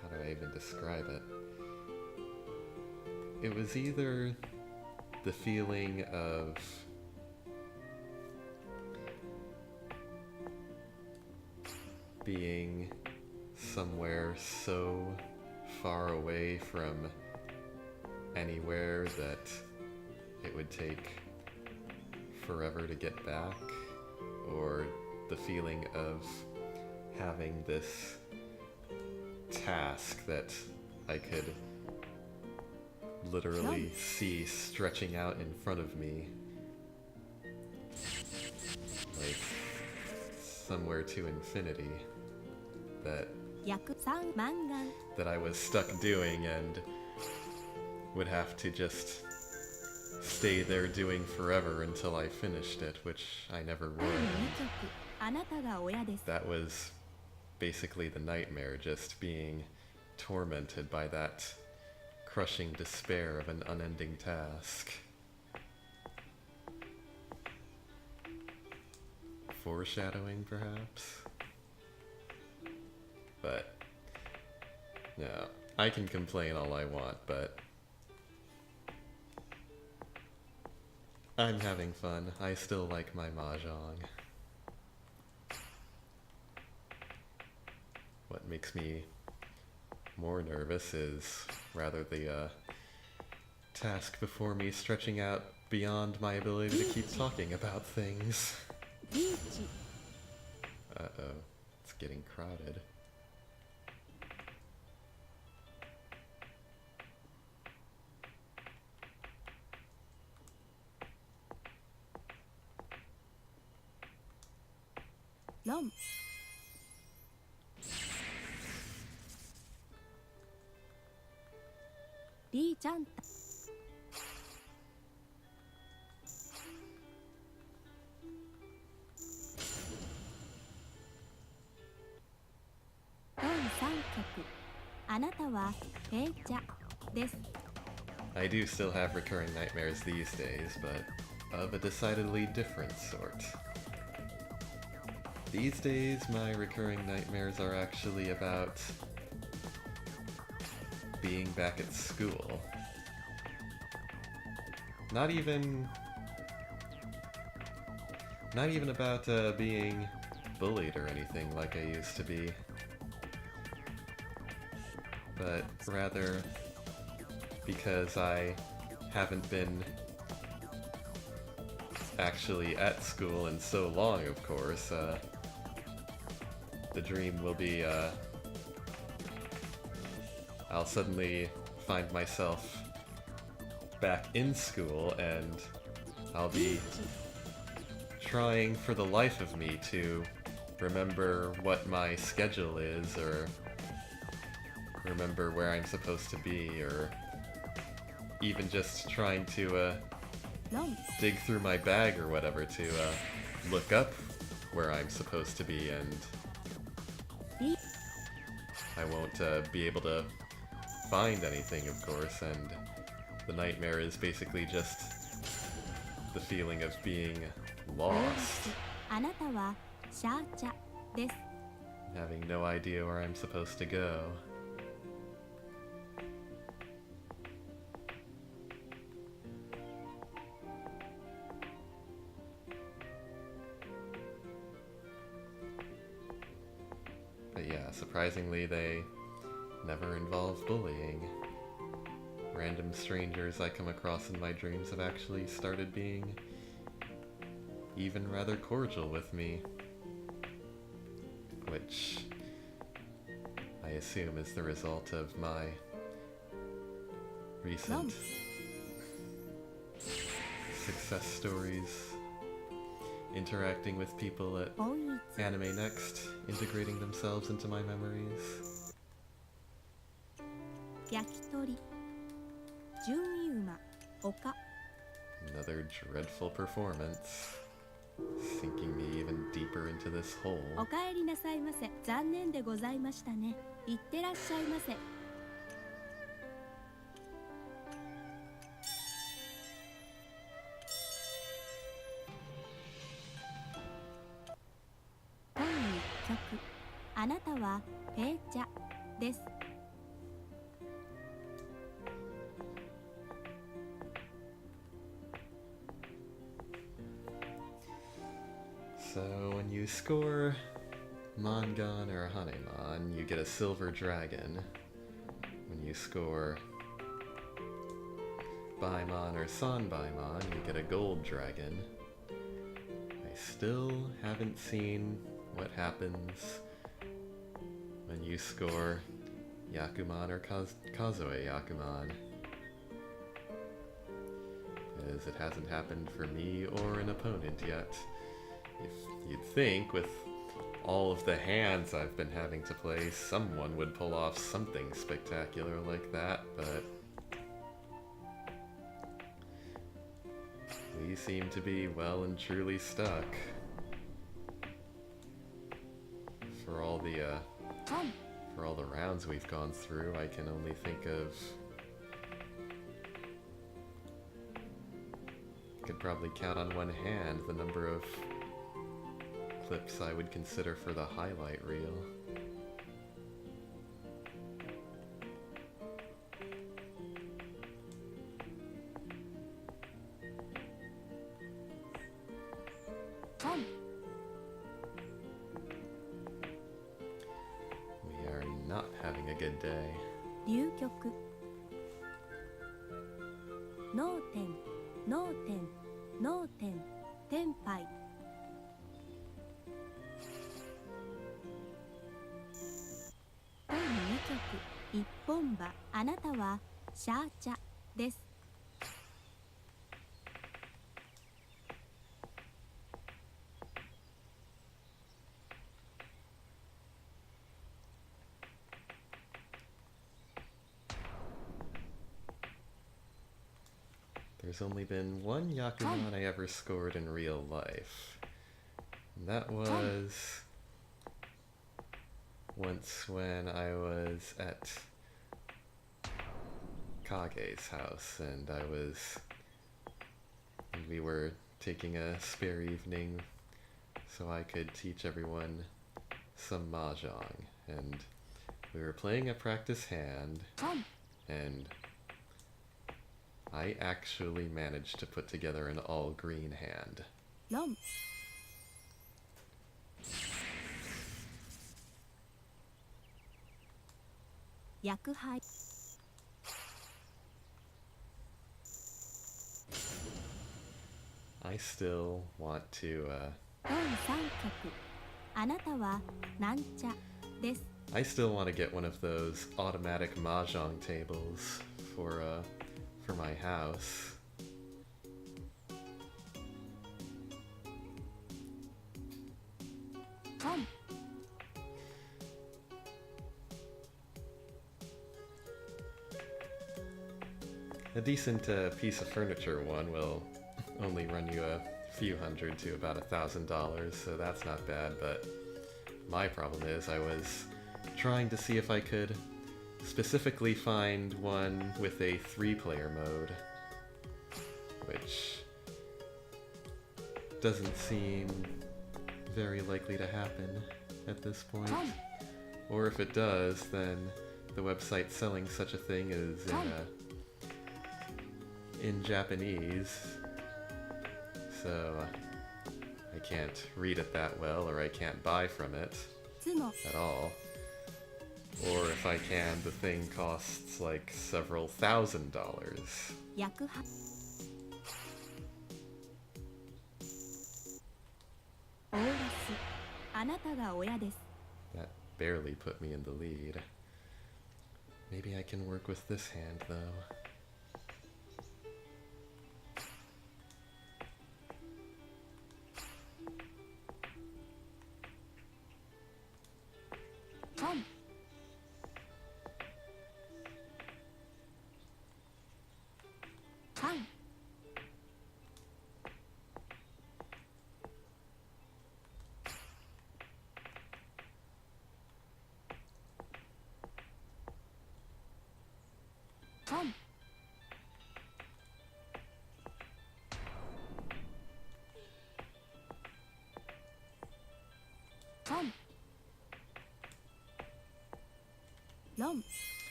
A: how do I even describe it? It was either the feeling of being somewhere so far away from anywhere that it would take forever to get back, or the feeling of having this task that I could literally see stretching out in front of me, like somewhere to infinity, that
B: 約3万眼
A: I was stuck doing and would have to just stay there doing forever until I finished it, which I never
B: 第
A: would.
B: 2局あなたが親です
A: That was basically the nightmare, just being tormented by that crushing despair of an unending task. Foreshadowing, perhaps? But, no, I can complain all I want, but I'm having fun. I still like my mahjong. What makes me more nervous is rather the task before me stretching out beyond my ability to keep talking about things.
B: リーチ
A: Uh-oh, it's getting crowded.
B: 「ロン」リーチャンタ第3局あなたはペイチャです
A: I do still have recurring nightmares these days, but of a decidedly different sort. These days, my recurring nightmares are actually about being back at school. Not even about being bullied or anything like I used to be, but rather because I haven't been actually at school in so long, of course. The dream will be, I'll suddenly find myself back in school and I'll be trying for the life of me to remember what my schedule is or remember where I'm supposed to be or even just trying to
B: ロン
A: dig through my bag or whatever to look up where I'm supposed to be, and
B: リ
A: I won't be able to find anything, of course, and the nightmare is basically just the feeling of being lost,
B: あなたはシャーチャです
A: having no idea where I'm supposed to go. But yeah, surprisingly, they never involve bullying. Random strangers I come across in my dreams have actually started being even rather cordial with me, which I assume is the result of my recent success stories, interacting with people at
B: ポイント
A: Anime Next, integrating themselves into my memories.
B: 焼き鳥純油馬丘
A: Another dreadful performance, sinking me even deeper into this hole.
B: おかえりなさいませ残念でございましたねいってらっしゃいませ第1局あなたはペーチャです
A: So when you score Mangan or Hanemon, you get a silver dragon. When you score Baimon or Sanbaimon, you get a gold dragon. I still haven't seen what happens when you score Yakuman or Kazoe Yakuman, as it hasn't happened for me or an opponent yet. If you'd think, with all of the hands I've been having to play, someone would pull off something spectacular like that, but We seem to be well and truly stuck. For all the rounds we've gone through, I can only think of... I could probably count on one hand the number of clips I would consider for the highlight reel. We are not having a good day.
B: 流局脳天脳天脳天天杯第2曲一本馬あなたはシャーチャです。
A: There's only been one Yakuman I ever scored in real life. And that was once when I was at Kage's house and we were taking a spare evening so I could teach everyone some mahjong, and we were playing a practice hand, and I actually managed to put together an all-green hand.
B: ロン薬杯
A: I still want to,
B: 第3曲あなたはなんちゃです。
A: I still want to get one of those automatic mahjong tables for my house. A decent piece of furniture one will only run you a few hundred to about $1,000, so that's not bad, but my problem is I was trying to see if I could specifically find one with a 3-player mode, which doesn't seem very likely to happen at this point. Or if it does, then the website selling such a thing is in Japanese, so I can't read it that well, or I can't buy from it
B: つも
A: at all. Or if I can, the thing costs like several $1,000s.
B: 薬杯オーラスあなたが親です。
A: That barely put me in the lead. Maybe I can work with this hand, though.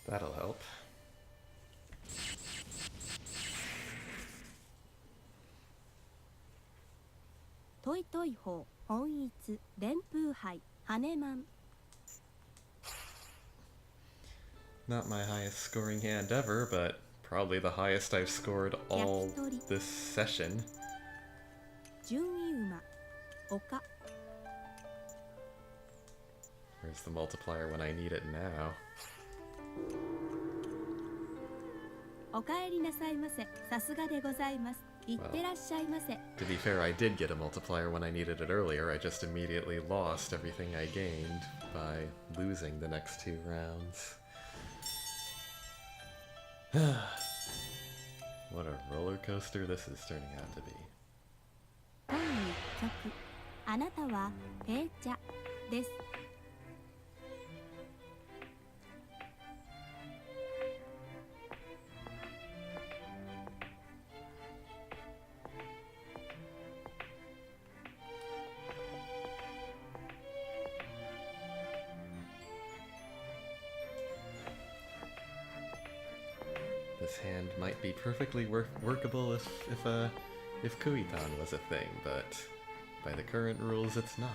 A: That'll help.
B: トイトイ法本一電風杯羽マン
A: Not my highest scoring hand ever, but probably the highest I've scored all this session.
B: 順位馬丘
A: Where's the multiplier when I need it now?
B: おかえりなさいませ。さすがでございます。いってらっしゃいませ。
A: To be fair, I did get a multiplier when I needed it earlier. I just immediately lost everything I gained by losing the next 2 rounds. What a roller coaster this is turning out to be.
B: 第1曲あなたは紅茶です。
A: This hand might be perfectly workable if Kuitan was a thing, but by the current rules, it's not.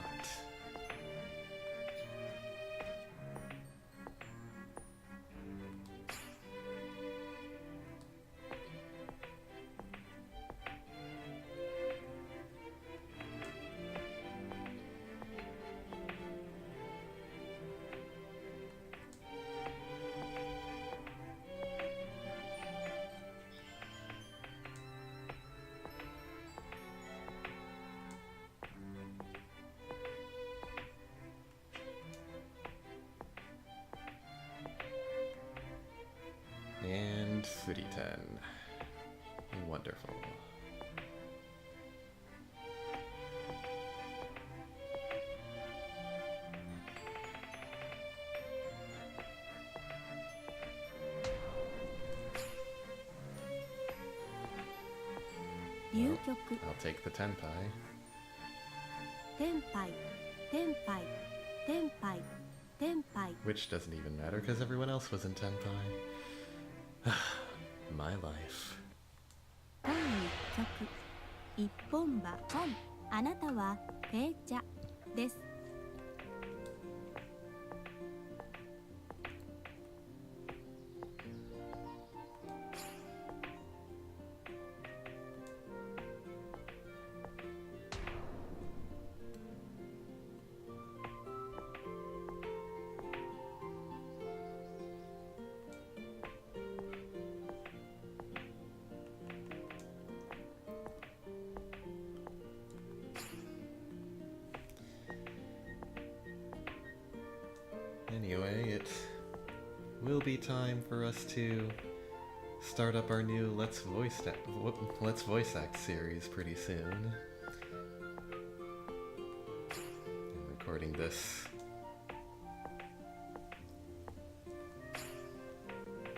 A: And Furitan. Wonderful. Well, I'll take the tenpai.
B: テンパイ、テンパイ、テンパイ、テンパイ。
A: Which doesn't even matter because everyone else was in tenpai. My life.
B: 第1曲一本歯ポンあなたは紅茶です。
A: Anyway, it will be time for us to start up our new Let's Voice Act series pretty soon. I'm recording this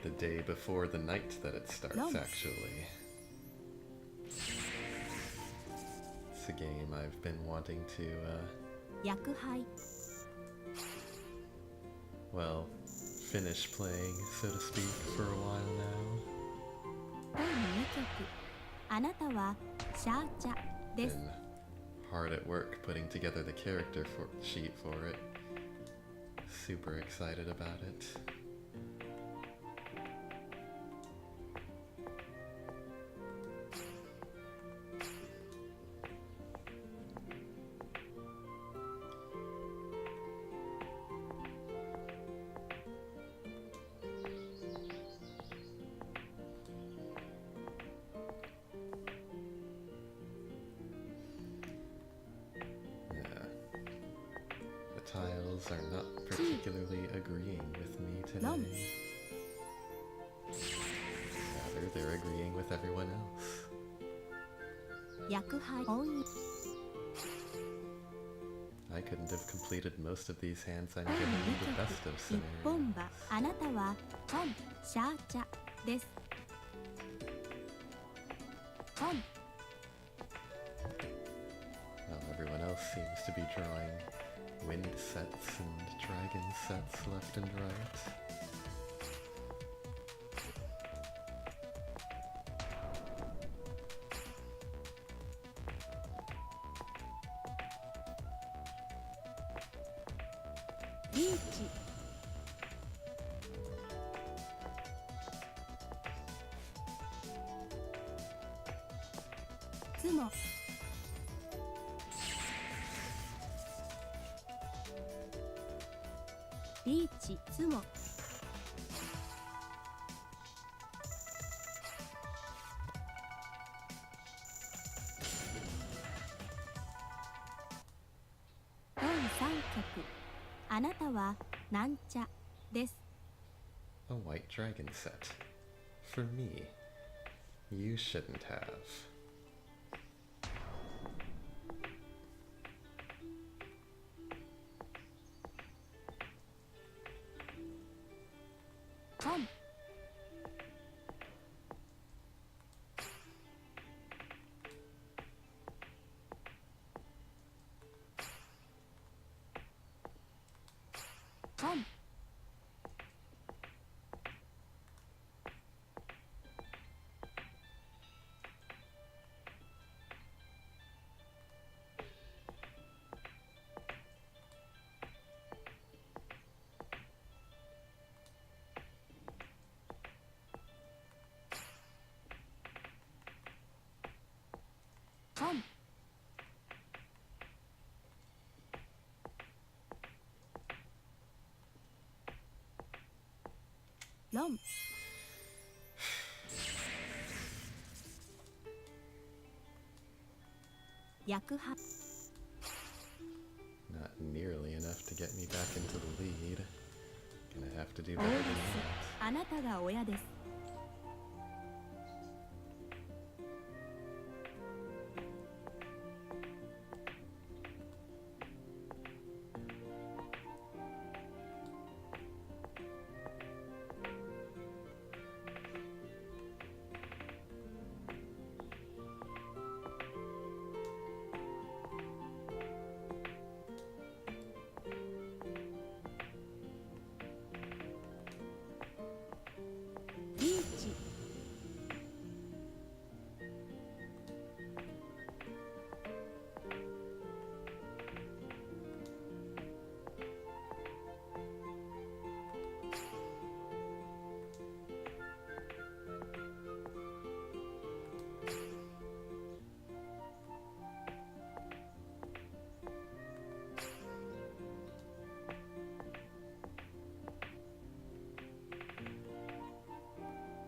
A: the day before the night that it starts, actually. It's a game I've been wanting to,
B: 薬杯
A: well, finish playing, so to speak, for a while now.
B: 第2曲あなたはシャーチャです。
A: Been hard at work putting together the character sheet for it. Super excited about it. Tiles are not particularly agreeing with me today. Rather, they're agreeing with everyone else.
B: 薬杯ポン
A: I couldn't have completed most of these hands. I'm
B: 第
A: giving you
B: 2
A: the
B: 曲
A: best of
B: 一本
A: scenarios.
B: 歯あなたはポンシャーチャです。ポン
A: While everyone else seems to be drawing wind sets and dragon sets left and right.
B: Beach. つもリーチつも第3曲あなたはなんちゃです。
A: A white dragon set. For me. You shouldn't have.
B: Come. Come. Come. Long. Yakuha.
A: Not nearly enough to get me back into the lead. Gonna have to do better than that.
B: あなたが親です。リーチ。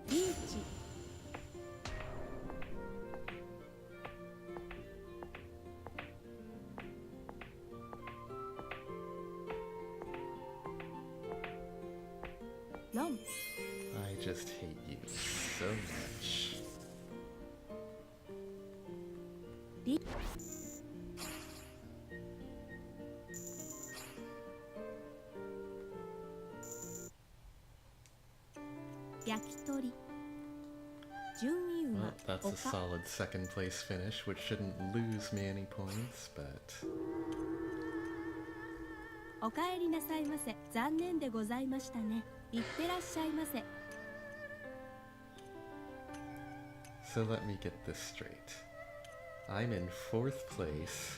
B: リーチ。ロン。
A: I just hate you so much.
B: リ。焼き鳥。順位は
A: Well, that's a solid second place finish, which shouldn't lose me any points, but
B: おかえりなさいませ。残念でございましたね。いってらっしゃいませ。
A: so let me get this straight. I'm in 4th place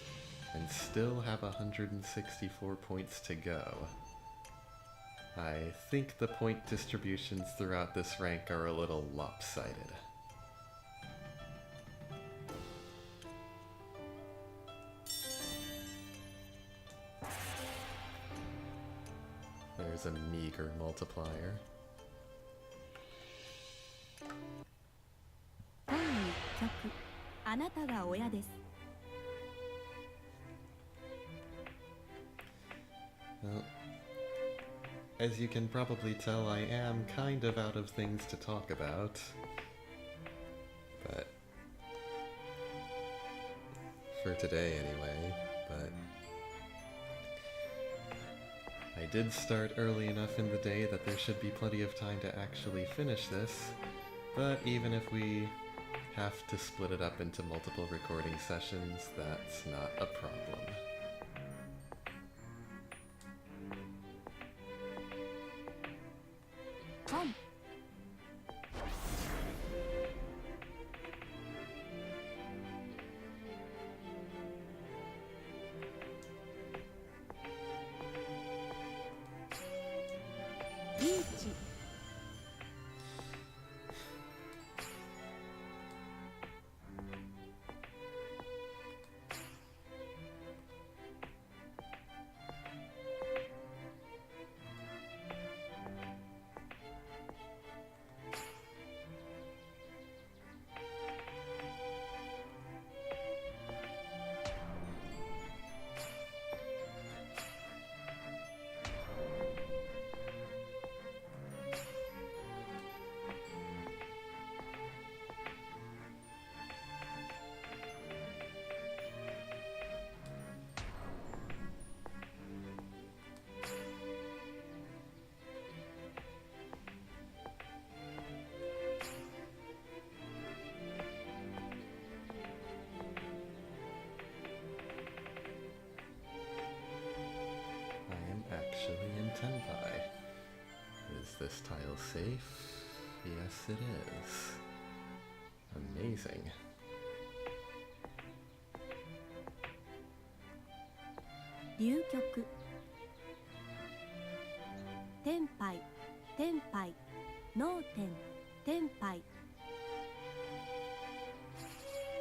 A: and still have 164 points to go. I think the point distributions throughout this rank are a little lopsided. There's a meager multiplier.
B: 第1曲あなたが親です。
A: Well, as you can probably tell, I am kind of out of things to talk about. But for today anyway, but I did start early enough in the day that there should be plenty of time to actually finish this. But even if we have to split it up into multiple recording sessions, that's not a problem.
B: Come. リーチ。 リ
A: tenpai. Is this tile safe? Yes, it is. Amazing.
B: 流局天杯天杯脳天天杯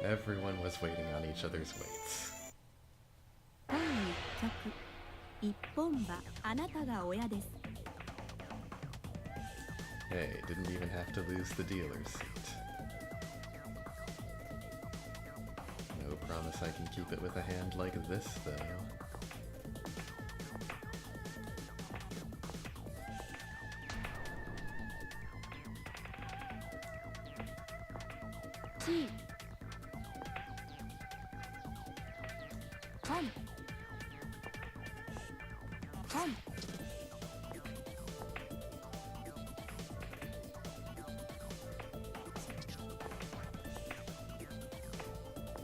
A: Everyone was waiting on each other's weights.
B: 単一局一本馬あなたが親です
A: Hey, didn't even have to lose the dealer's seat. No promise I can keep it with a hand like this, though.
B: チーカンカン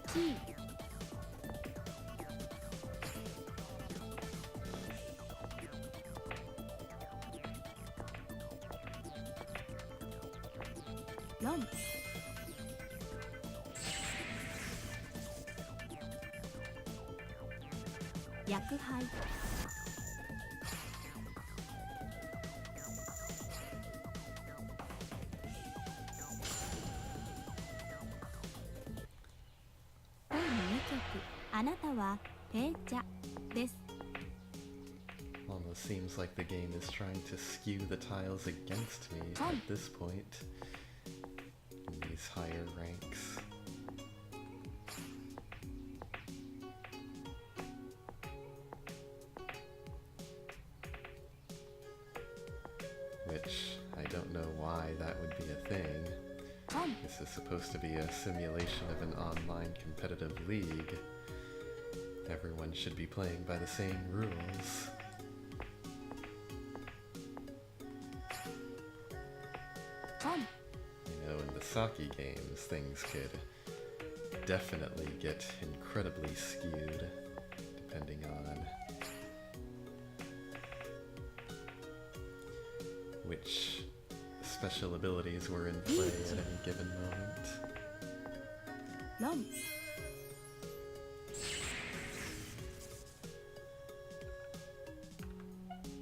B: チーロン薬杯第2局あなたはペーチャです
A: Almost seems like the game is trying to skew the tiles against me at this point. In these higher ranks. Which, I don't know why that would be a thing. This is supposed to be a simulation of an online competitive league. Everyone should be playing by the same rules. You know, in the sake games, things could definitely get incredibly skewed, depending on which special abilities were in play at any given moment.
B: ロン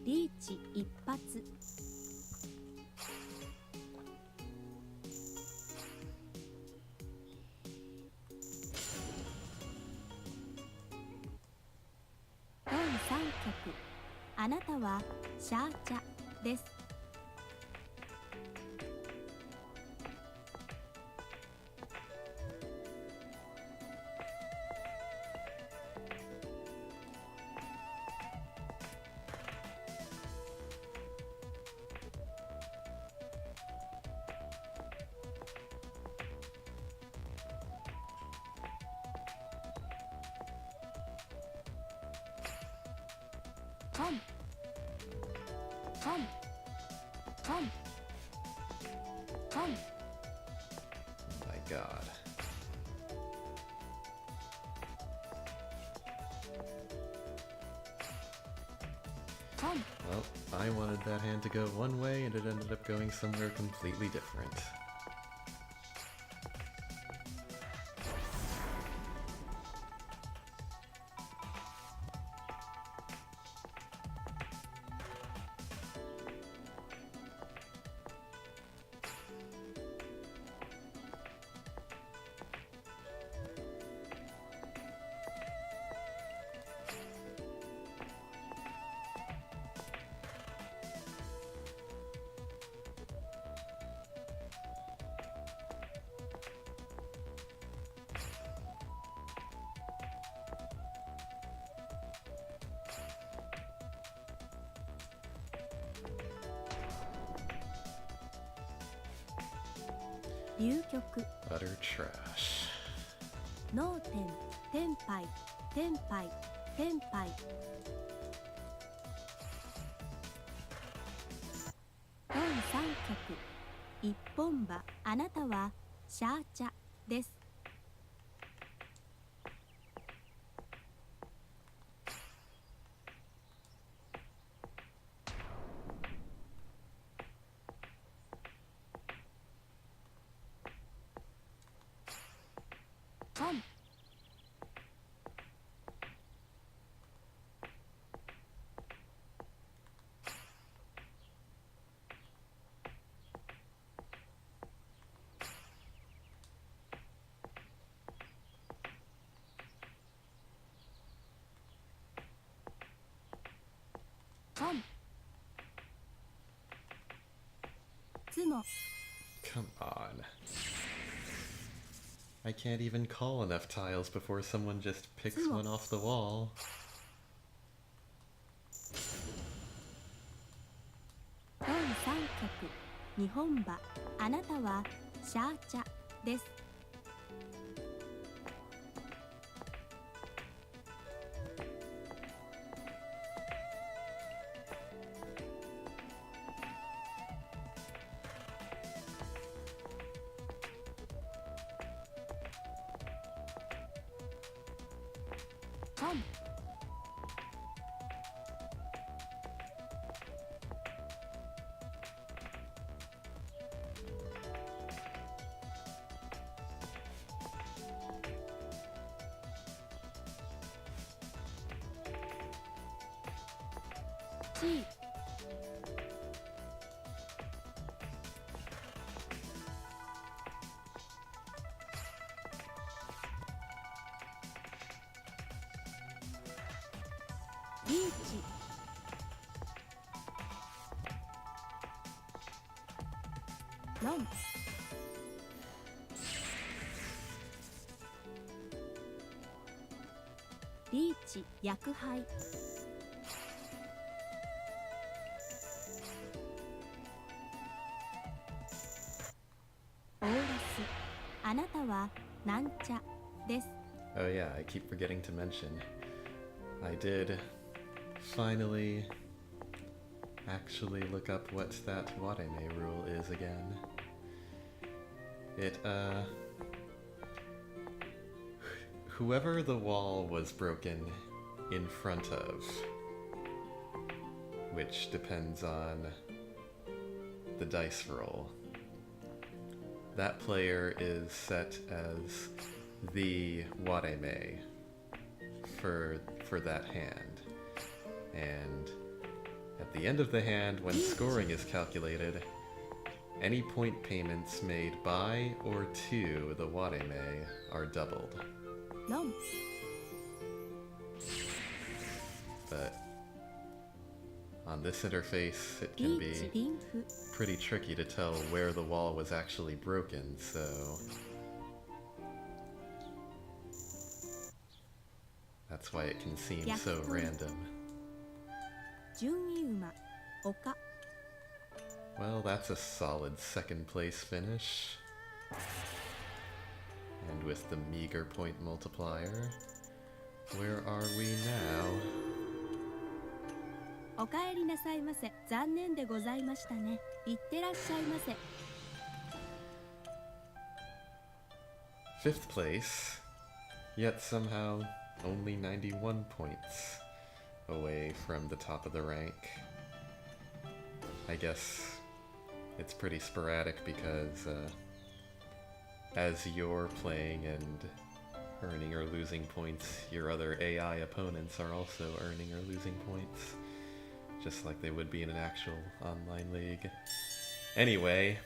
B: リーチ一発第3局あなたはシャーチャですトントントントン
A: Oh my god. Well, I wanted that hand to go one way and it ended up going somewhere completely different.
B: 流局
A: Utter trash.
B: 脳天天杯天杯天杯第3局一本馬あなたはシャーチャですも
A: Come on. I can't even call enough tiles before someone just picks one off the wall.
B: 4三脚日本馬あなたはシャーチャです トン C リーチロンリーチ薬杯オーラスあなたはなんちゃです
A: Oh yeah, I keep forgetting to mention. I did finally actually look up what that Wareme rule is again. It, whoever the wall was broken in front of, which depends on the dice roll, that player is set as the Wareme for that hand. And at the end of the hand, when scoring is calculated, any point payments made by or to the Wareme are doubled.
B: ロン
A: But on this interface, it
B: リ
A: can
B: ー
A: be
B: チリンフ
A: pretty tricky to tell where the wall was actually broken, so that's why it can seem so random.
B: 順位馬丘
A: Well, that's a solid second place finish. And with the meager point multiplier, where are we now?
B: おかえりなさいませ残念でございましたねいってらっしゃいませ
A: Fifth place, yet somehow only 91 points away from the top of the rank. I guess it's pretty sporadic because as you're playing and earning or losing points, your other AI opponents are also earning or losing points, just like they would be in an actual online league. Anyway,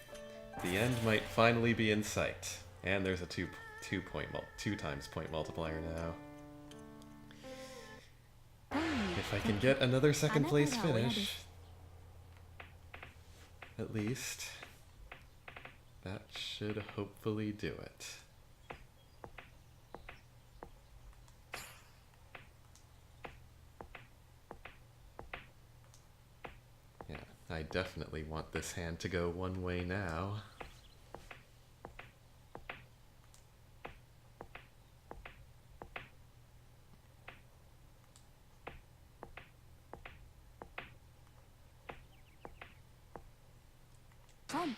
A: the end might finally be in sight, and there's a two times point multiplier now. If I can get another second place finish, at least, that should hopefully do it. Yeah, I definitely want this hand to go one way now.
B: Tom.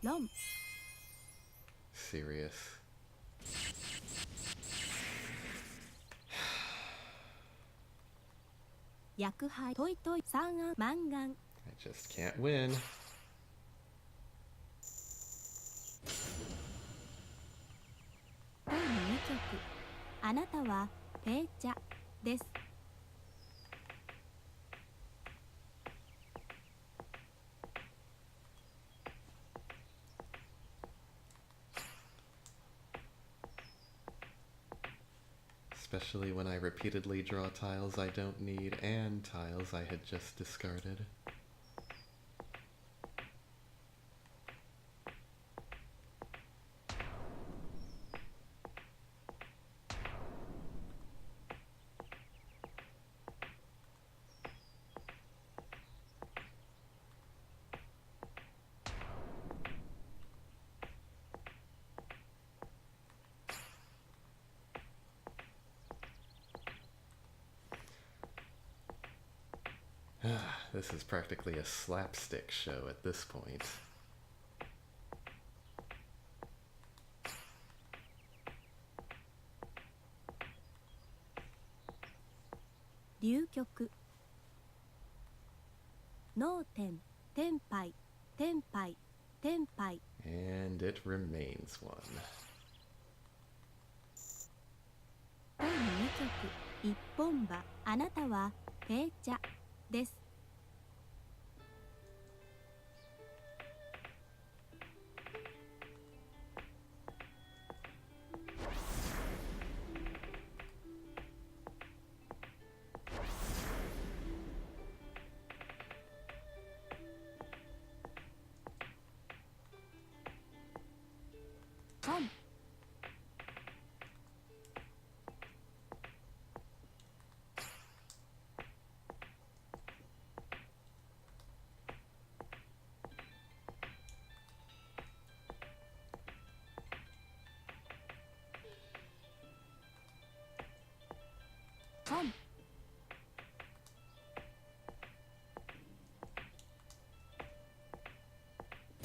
B: Lom.
A: Serious.
B: Yakuhai Toi Toi Sangan Mangan.
A: I just can't win.
B: Toi 2曲あなたはペーチャです
A: especially when I repeatedly draw tiles I don't need and tiles I had just discarded. This is practically a slapstick show at this point.
B: 流局脳天天杯天杯天杯
A: And it remains one.
B: 第2局一本場あなたは紅茶です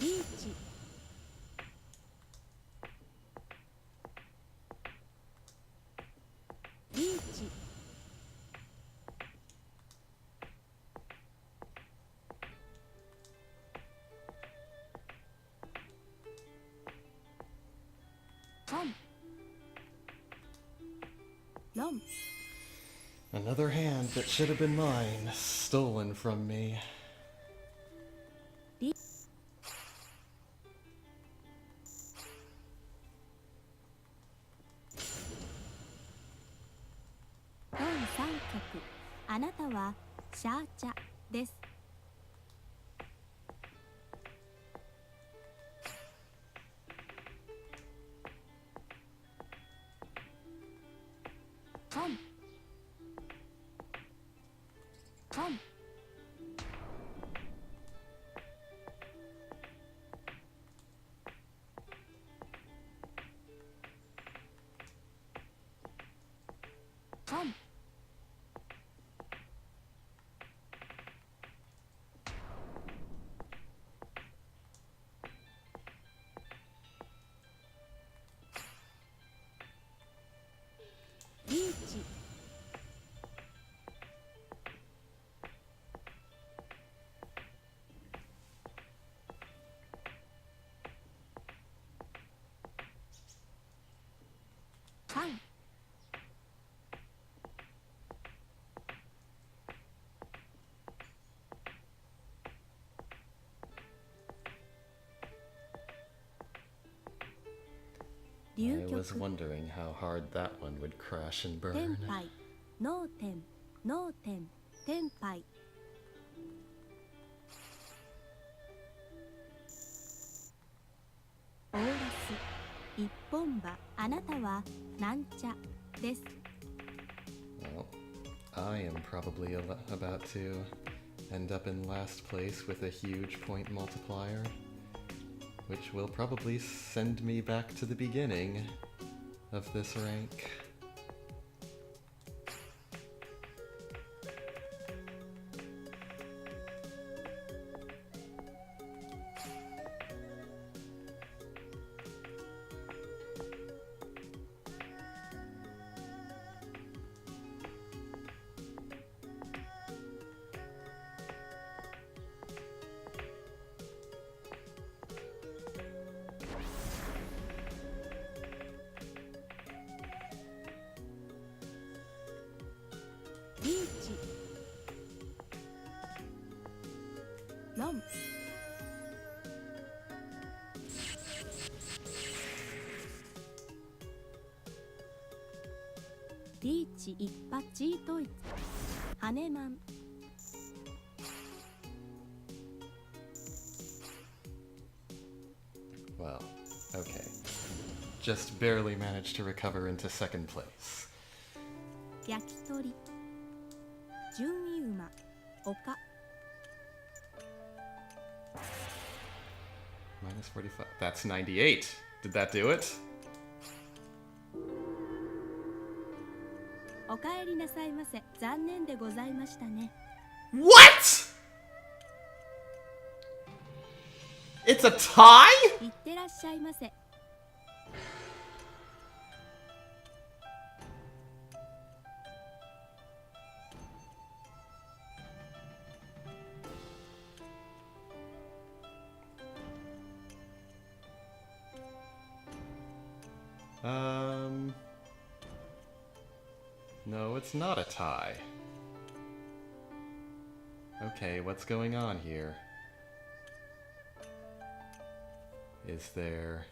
B: リーチリーチロン
A: Another hand that should have been mine, stolen from me. 第3局あなたはシャーチャです リーチ I was wondering how hard that one would crash and
B: 天
A: burn.
B: 杯脳天脳天天杯オーラス一本場あなたはなんちゃです
A: Well, I am probably about to end up in last place with a huge point multiplier, which will probably send me back to the beginning of this rank.
B: リーチ一発チートイツハネマン
A: Well, okay. Just barely managed to recover into second place.
B: 焼き鳥純油馬丘
A: Minus 45. That's 98. Did that do it?
B: おかえりなさいませ残念でございましたね
A: What?! It's a tie?!
B: いってらっしゃいませ
A: No, it's not a tie. Okay, what's going on here? Is there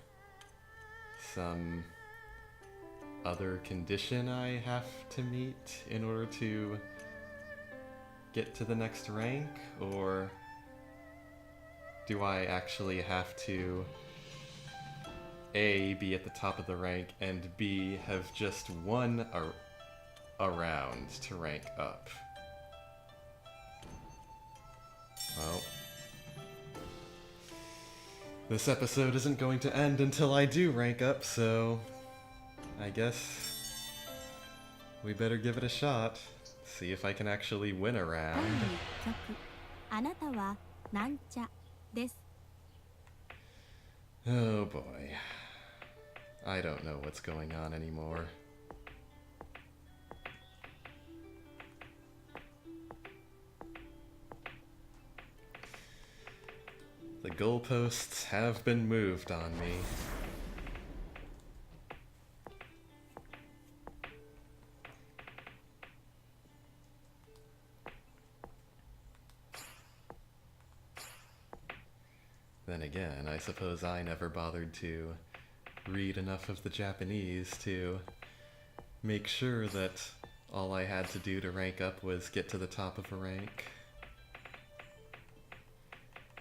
A: some other condition I have to meet in order to get to the next rank? Or do I actually have to A, be at the top of the rank, and B, have just one around to rank up? Well, this episode isn't going to end until I do rank up, so I guess we better give it a shot. See if I can actually win a
B: 第
A: round.
B: 1曲あなたはなんちゃです
A: Oh boy. I don't know what's going on anymore. The goalposts have been moved on me. Then again, I suppose I never bothered to read enough of the Japanese to make sure that all I had to do to rank up was get to the top of a rank.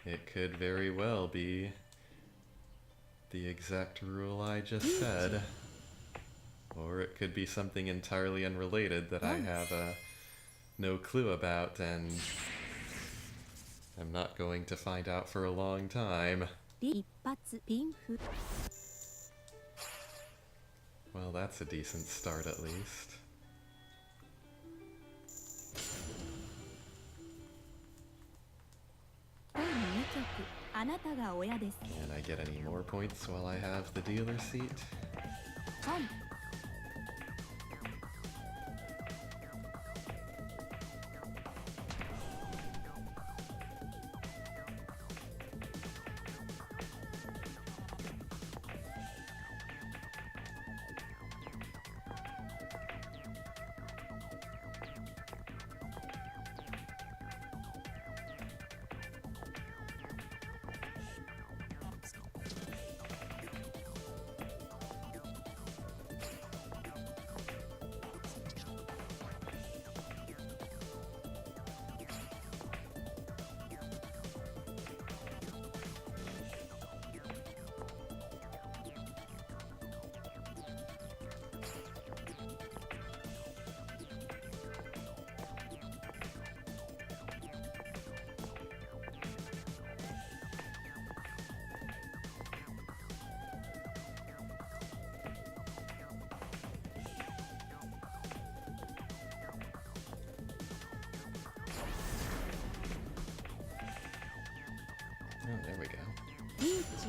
A: It could very well be the exact rule I just said. Or it could be something entirely unrelated that I have no clue about, and I'm not going to find out for a long time.
B: 一発ピンフ
A: Well, that's a decent start at least.
B: 第2曲あなたが親です
A: Can I get any more points while I have the dealer seat?
B: ポン
A: Oh, there we go.
B: リーチ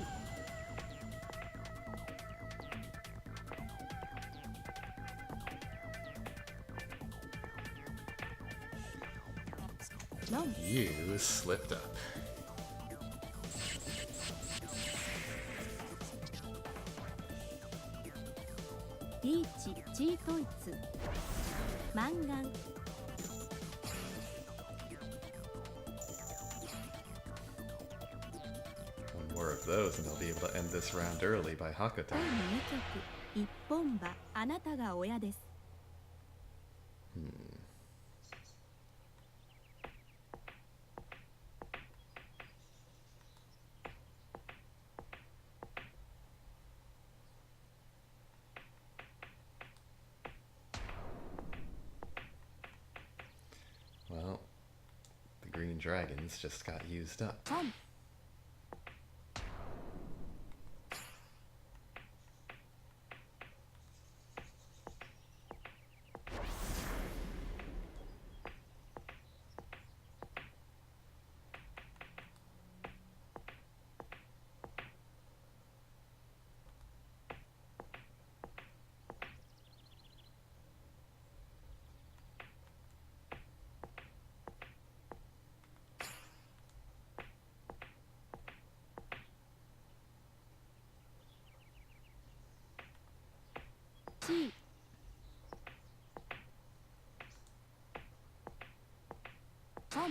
B: ロン
A: You slipped up.
B: リーチチートイツマンガン
A: One more of those and I'll be able to end this round early by Hakuto.
B: 第2曲一本馬あなたが親です
A: Hmm. Well, the green dragons just got used up.
B: 3 4 3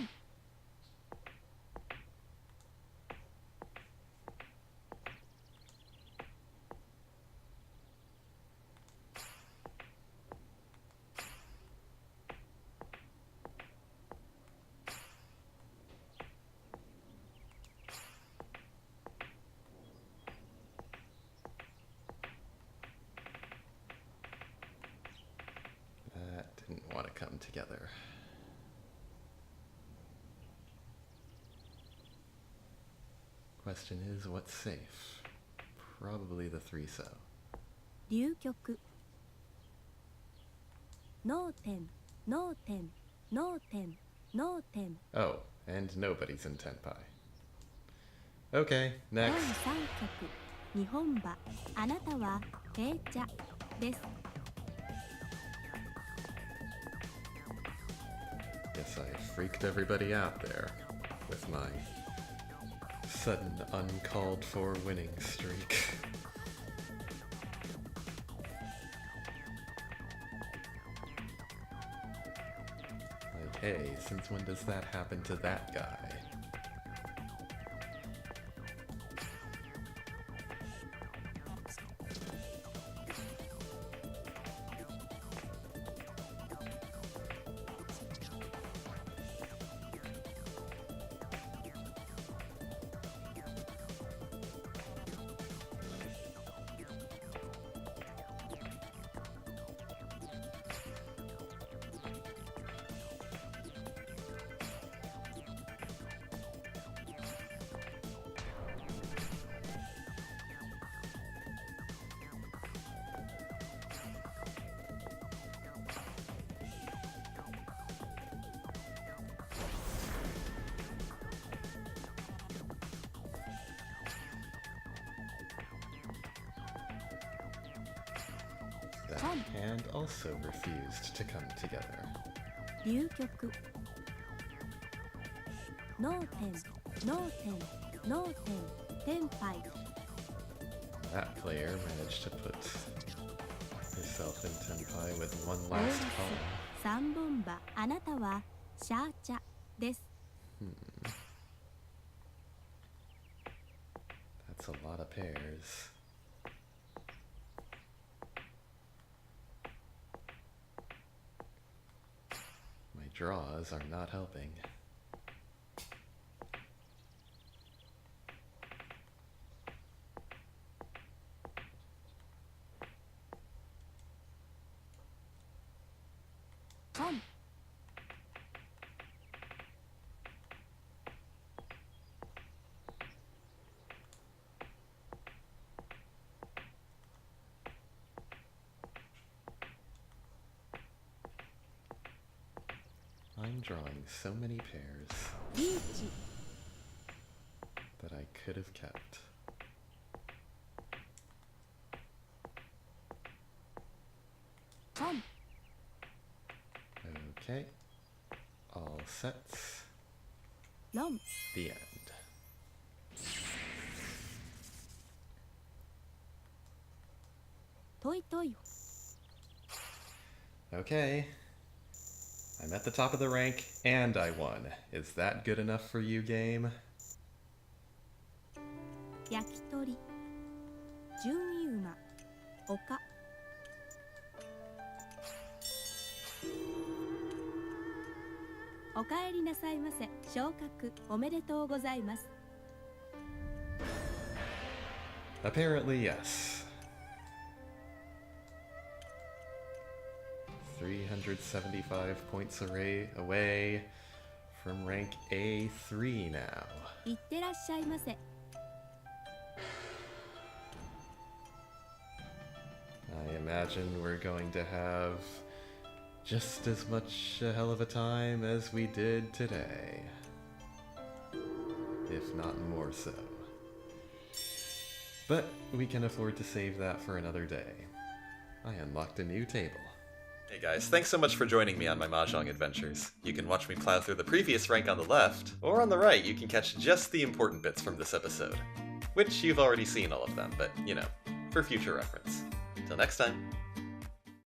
A: That didn't want to come together. Question is, what's safe? Probably the 3-so.
B: 流局脳天脳天脳天脳天
A: Oh, and nobody's in Tenpai. Okay,
B: 第
A: next.
B: 3局日本馬あなたは平茶です
A: Guess I freaked everybody out there with my sudden uncalled for winning streak. Like, hey, since when does that happen to that guy? That hand also refused to come together.
B: 流局脳天脳天脳天天杯
A: That player managed to put herself in Tenpai with one
B: オー
A: last
B: ル
A: call.
B: ス三本馬あなたはシャーチャです
A: That's a lot of pairs. My draws are not helping.
B: Tom
A: I'm drawing so many pairs
B: リーチ
A: that I could have kept.
B: Tom
A: Okay. All sets.
B: ロン
A: The end.
B: トイトイ
A: Okay. I'm at the top of the rank, and I won. Is that good enough for you, game?
B: 焼き鳥順位馬丘おかえりなさいませ。昇格おめでとうございます。
A: Apparently, yes. 375 points away from rank A3 now.
B: いってらっしゃいませ。
A: I imagine we're going to have just as much a hell of a time as we did today. If not more so. But we can afford to save that for another day. I unlocked a new table. Hey guys, thanks so much for joining me on my Mahjong adventures. You can watch me plow through the previous rank on the left, or on the right you can catch just the important bits from this episode. Which you've already seen all of them, but, you know, for future reference. Till next time.